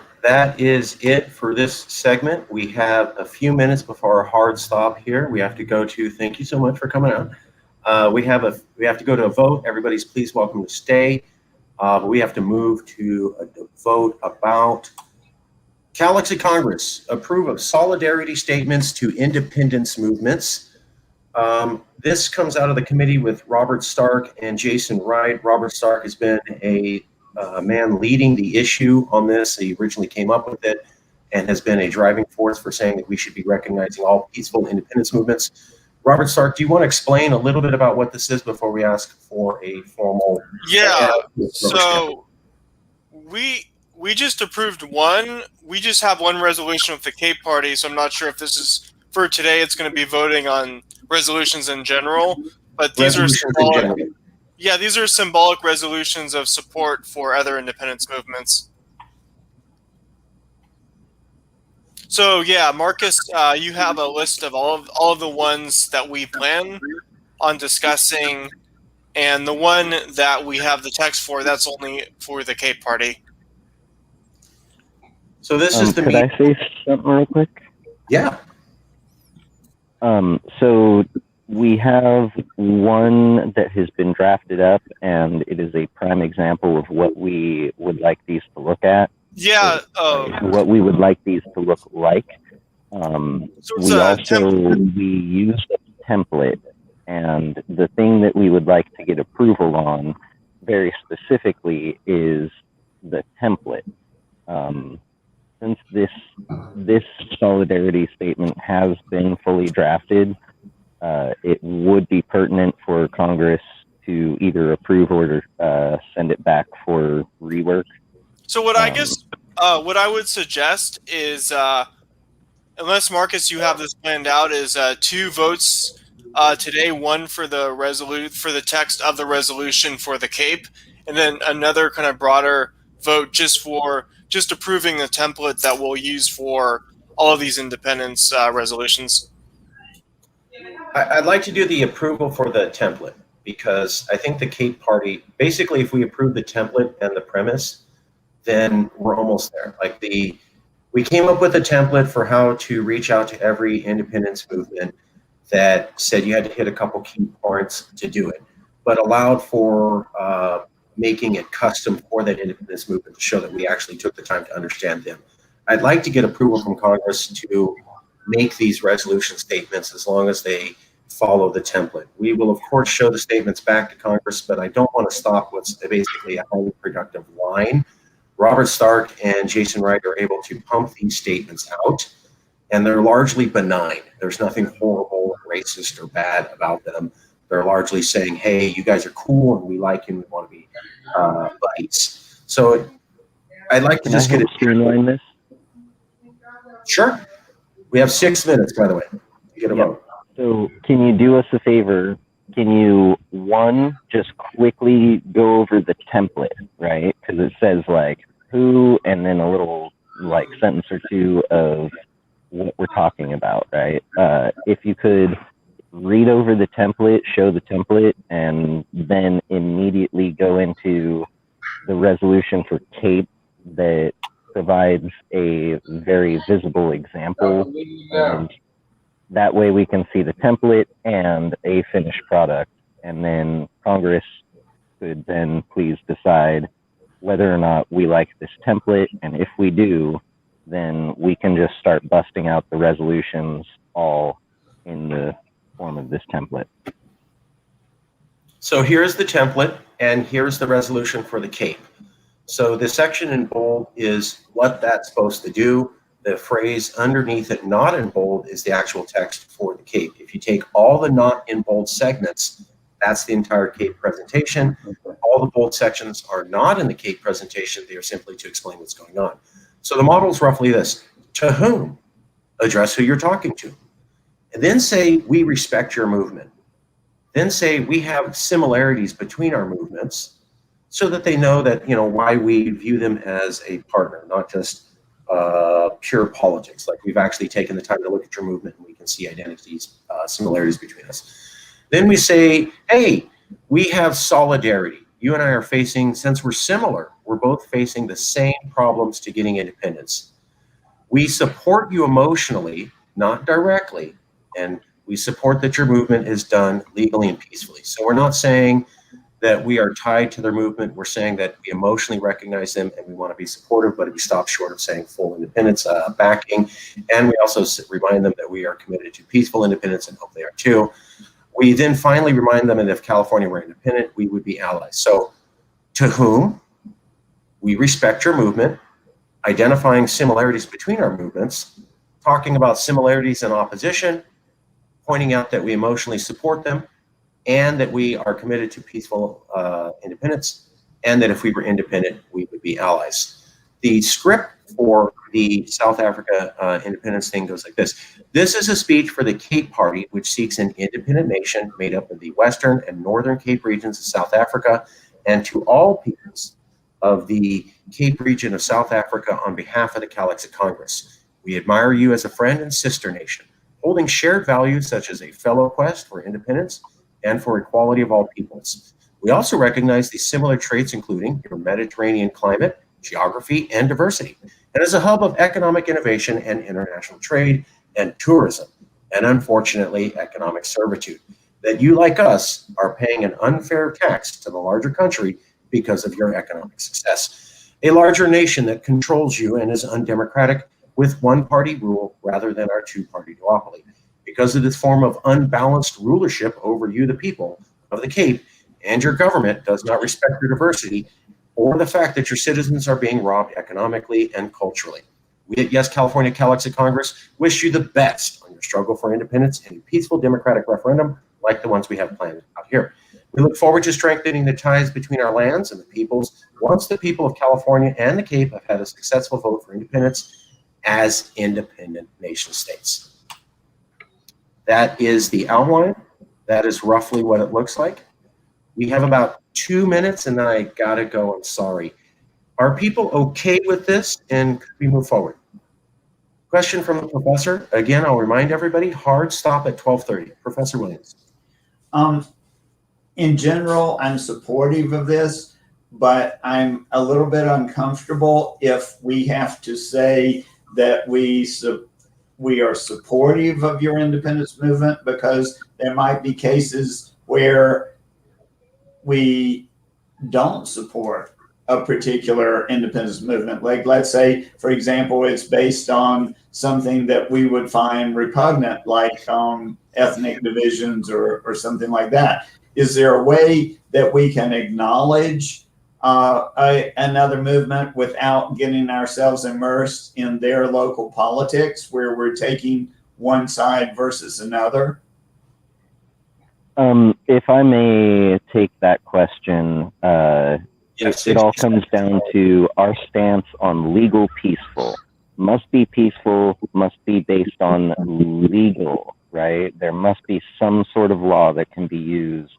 is it for this segment. We have a few minutes before our hard stop here. We have to go to. Thank you so much for coming out. We have to go to a vote. Everybody's please welcome to stay. But we have to move to a vote about Calexit Congress approve of solidarity statements to independence movements. This comes out of the committee with Robert Stark and Jason Wright. Robert Stark has been a man leading the issue on this. He originally came up with it and has been a driving force for saying that we should be recognizing all peaceful independence movements. Robert Stark, do you want to explain a little bit about what this is before we ask for a formal? Yeah. So we just approved one. We just have one resolution with the Cape Party, so I'm not sure if this is for today. It's going to be voting on resolutions in general, but these are symbolic. Yeah, these are symbolic resolutions of support for other independence movements. So yeah, Marcus, you have a list of all of the ones that we plan on discussing, and the one that we have the text for, that's only for the Cape Party. So this is the. Could I say something real quick? Yeah. So we have one that has been drafted up, and it is a prime example of what we would like these to look at. Yeah. What we would like these to look like. We use a template, and the thing that we would like to get approval on very specifically is the template. Since this solidarity statement has been fully drafted, it would be pertinent for Congress to either approve or send it back for rework. So what what I would suggest is, unless Marcus, you have this planned out, is 2 votes today. One for the text of the resolution for the Cape, and then another kind of broader vote just approving the template that we'll use for all of these independence resolutions. I'd like to do the approval for the template because I think the Cape Party, basically, if we approve the template and the premise, then we're almost there. We came up with a template for how to reach out to every independence movement that said you had to hit a couple key points to do it, but allowed for making it custom for that independence movement to show that we actually took the time to understand them. I'd like to get approval from Congress to make these resolution statements as long as they follow the template. We will, of course, show the statements back to Congress, but I don't want to stop what's basically a highly productive line. Robert Stark and Jason Wright are able to pump these statements out, and they're largely benign. There's nothing horrible, racist, or bad about them. They're largely saying, hey, you guys are cool, and we like you, and we want to be buddies. So I'd like to just get it. Streamline this? Sure. We have 6 minutes, by the way, to get a vote. So can you do us a favor? Can you, one, just quickly go over the template, right? Because it says who, and then a little sentence or two of what we're talking about, right? If you could read over the template, show the template, and then immediately go into the resolution for Cape that provides a very visible example. And that way we can see the template and a finished product. And then Congress could then please decide whether or not we like this template. And if we do, then we can just start busting out the resolutions all in the form of this template. So here's the template, and here's the resolution for the Cape. So the section in bold is what that's supposed to do. The phrase underneath it, not in bold, is the actual text for the CAPE. If you take all the not in bold segments, that's the entire CAPE presentation. All the bold sections are not in the CAPE presentation. They are simply to explain what's going on. So the model is roughly this. To whom? Address who you're talking to. And then say, we respect your movement. Then say, we have similarities between our movements, so that they know that, why we view them as a partner, not just pure politics. Like, we've actually taken the time to look at your movement and we can see identities, similarities between us. Then we say, hey, we have solidarity. You and I are facing, since we're similar, we're both facing the same problems to getting independence. We support you emotionally, not directly, and we support that your movement is done legally and peacefully. So we're not saying that we are tied to their movement. We're saying that we emotionally recognize them and we want to be supportive, but we stop short of saying full independence backing. And we also remind them that we are committed to peaceful independence and hope they are too. We then finally remind them that if California were independent, we would be allies. So to whom? We respect your movement, identifying similarities between our movements, talking about similarities in opposition, pointing out that we emotionally support them, and that we are committed to peaceful independence, and that if we were independent, we would be allies. The script for the South Africa independence thing goes like this. This is a speech for the Cape Party, which seeks an independent nation made up of the Western and Northern Cape regions of South Africa, and to all peoples of the Cape region of South Africa on behalf of the Calexit Congress. We admire you as a friend and sister nation, holding shared values such as a fellow quest for independence and for equality of all peoples. We also recognize the similar traits, including your Mediterranean climate, geography, and diversity, and as a hub of economic innovation and international trade and tourism, and unfortunately, economic servitude, that you, like us, are paying an unfair tax to the larger country because of your economic success. A larger nation that controls you and is undemocratic with one-party rule rather than our two-party duopoly. Because of this form of unbalanced rulership over you, the people of the Cape, and your government does not respect your diversity or the fact that your citizens are being robbed economically and culturally. We at Yes California Calexit Congress wish you the best on your struggle for independence in a peaceful democratic referendum like the ones we have planned out here. We look forward to strengthening the ties between our lands and the peoples once the people of California and the Cape have had a successful vote for independence as independent nation states. That is the outline. That is roughly what it looks like. We have about 2 minutes and then I gotta go, I'm sorry. Are people okay with this and could we move forward? Question from the professor. Again, I'll remind everybody, hard stop at 12:30. Professor Williams. In general, I'm supportive of this, but I'm a little bit uncomfortable if we have to say that we are supportive of your independence movement, because there might be cases where we don't support a particular independence movement. Like, let's say, for example, it's based on something that we would find repugnant, like ethnic divisions or something like that. Is there a way that we can acknowledge another movement without getting ourselves immersed in their local politics, where we're taking one side versus another? If I may take that question, Yes, it all comes down to our stance on legal peaceful. Must be peaceful, must be based on legal, right? There must be some sort of law that can be used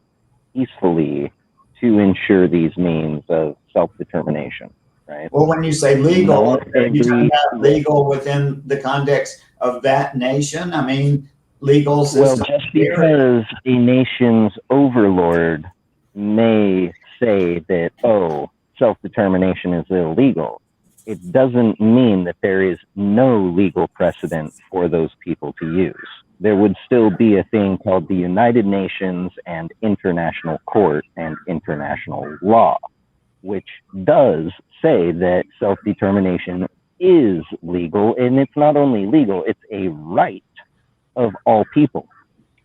peacefully to ensure these means of self-determination, right? Well, when you say legal, are you talking about legal within the context of that nation? I mean, legal system. Well, just because a nation's overlord may say that, oh, self-determination is illegal, it doesn't mean that there is no legal precedent for those people to use. There would still be a thing called the United Nations and international court and international law, which does say that self-determination is legal, and it's not only legal, it's a right of all people.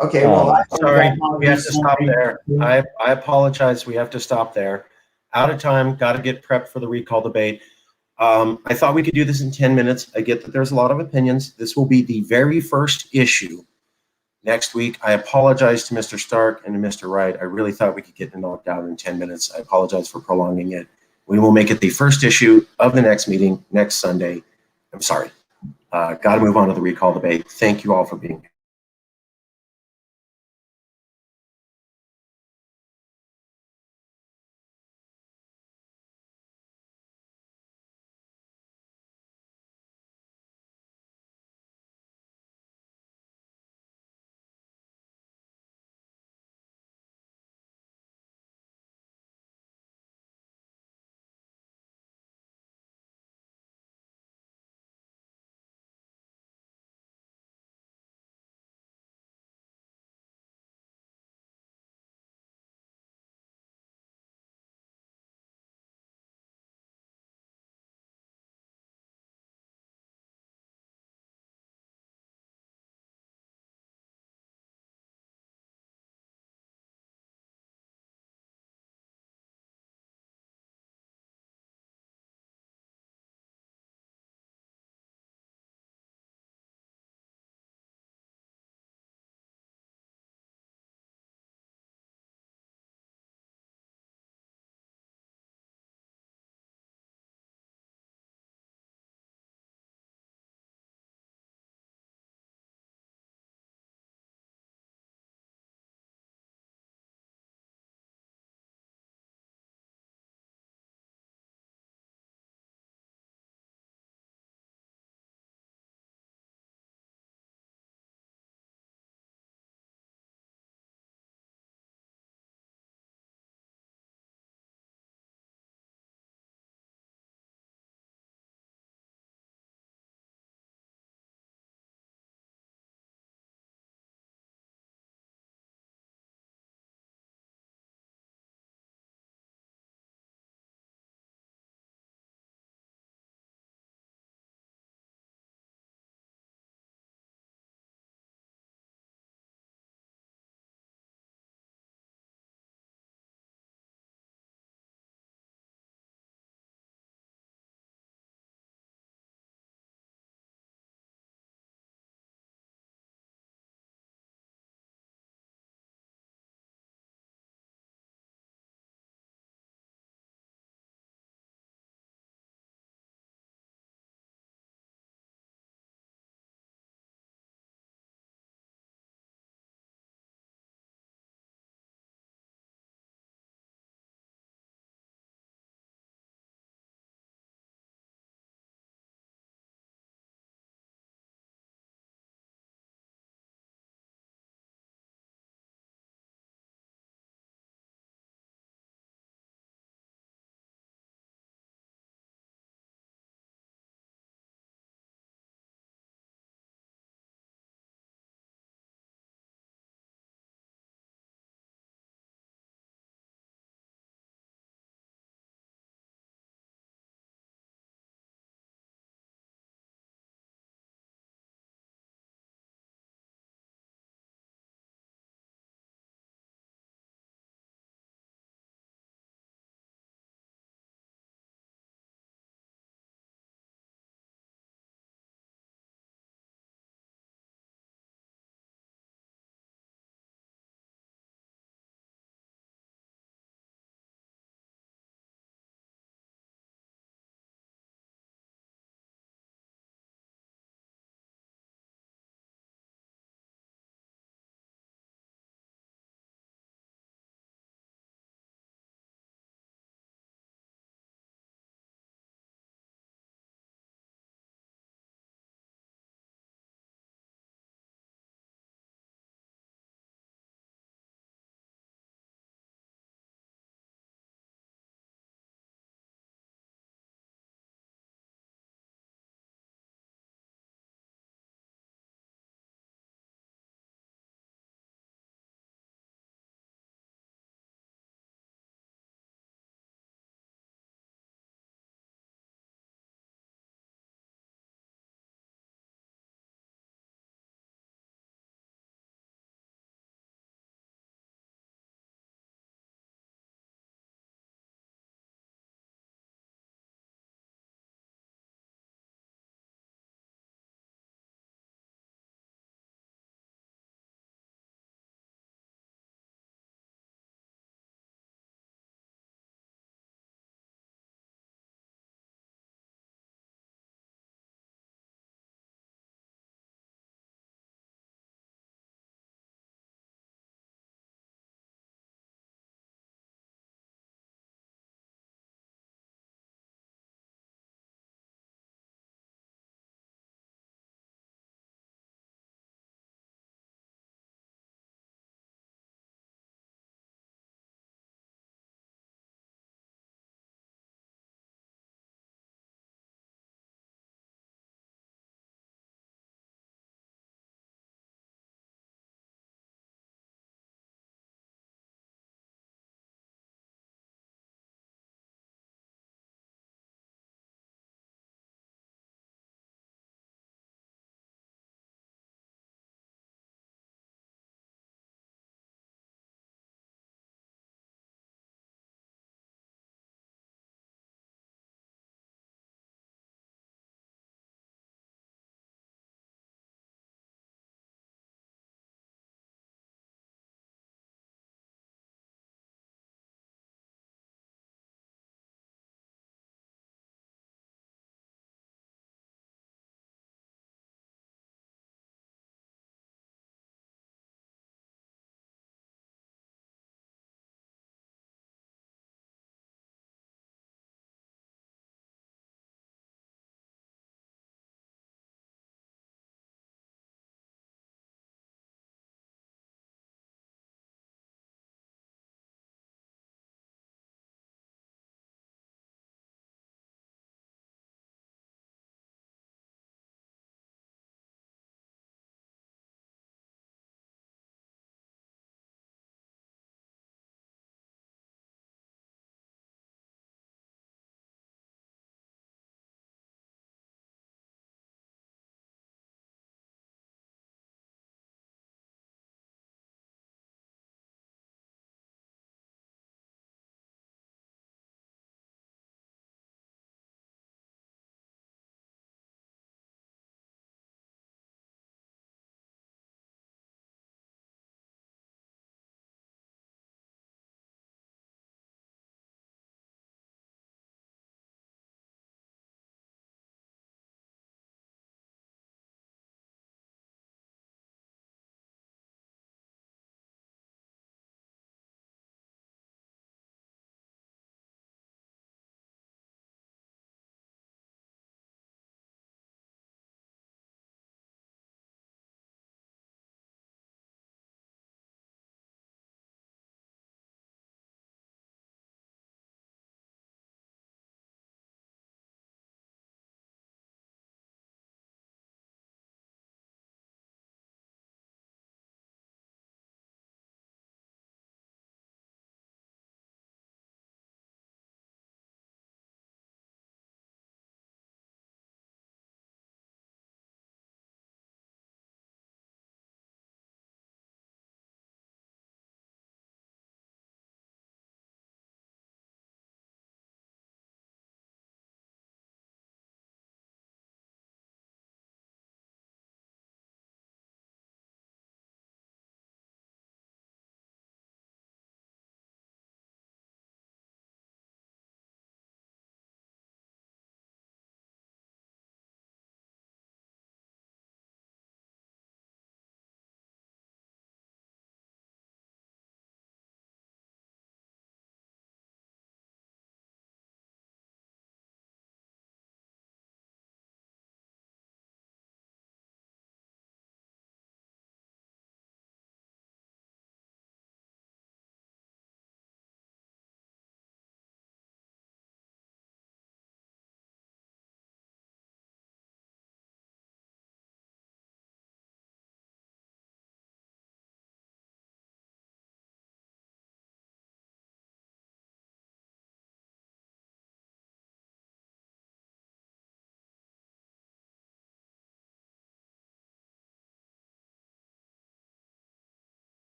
Okay, well, sorry, we have to stop there. I apologize, we have to stop there. Out of time, got to get prepped for the recall debate. I thought we could do this in 10 minutes. I get that there's a lot of opinions. This will be the very first issue next week. I apologize to Mr. Stark and to Mr. Wright. I really thought we could get it knocked out in 10 minutes. I apologize for prolonging it. We will make it the first issue of the next meeting next Sunday. I'm sorry. Got to move on to the recall debate. Thank you all for being here.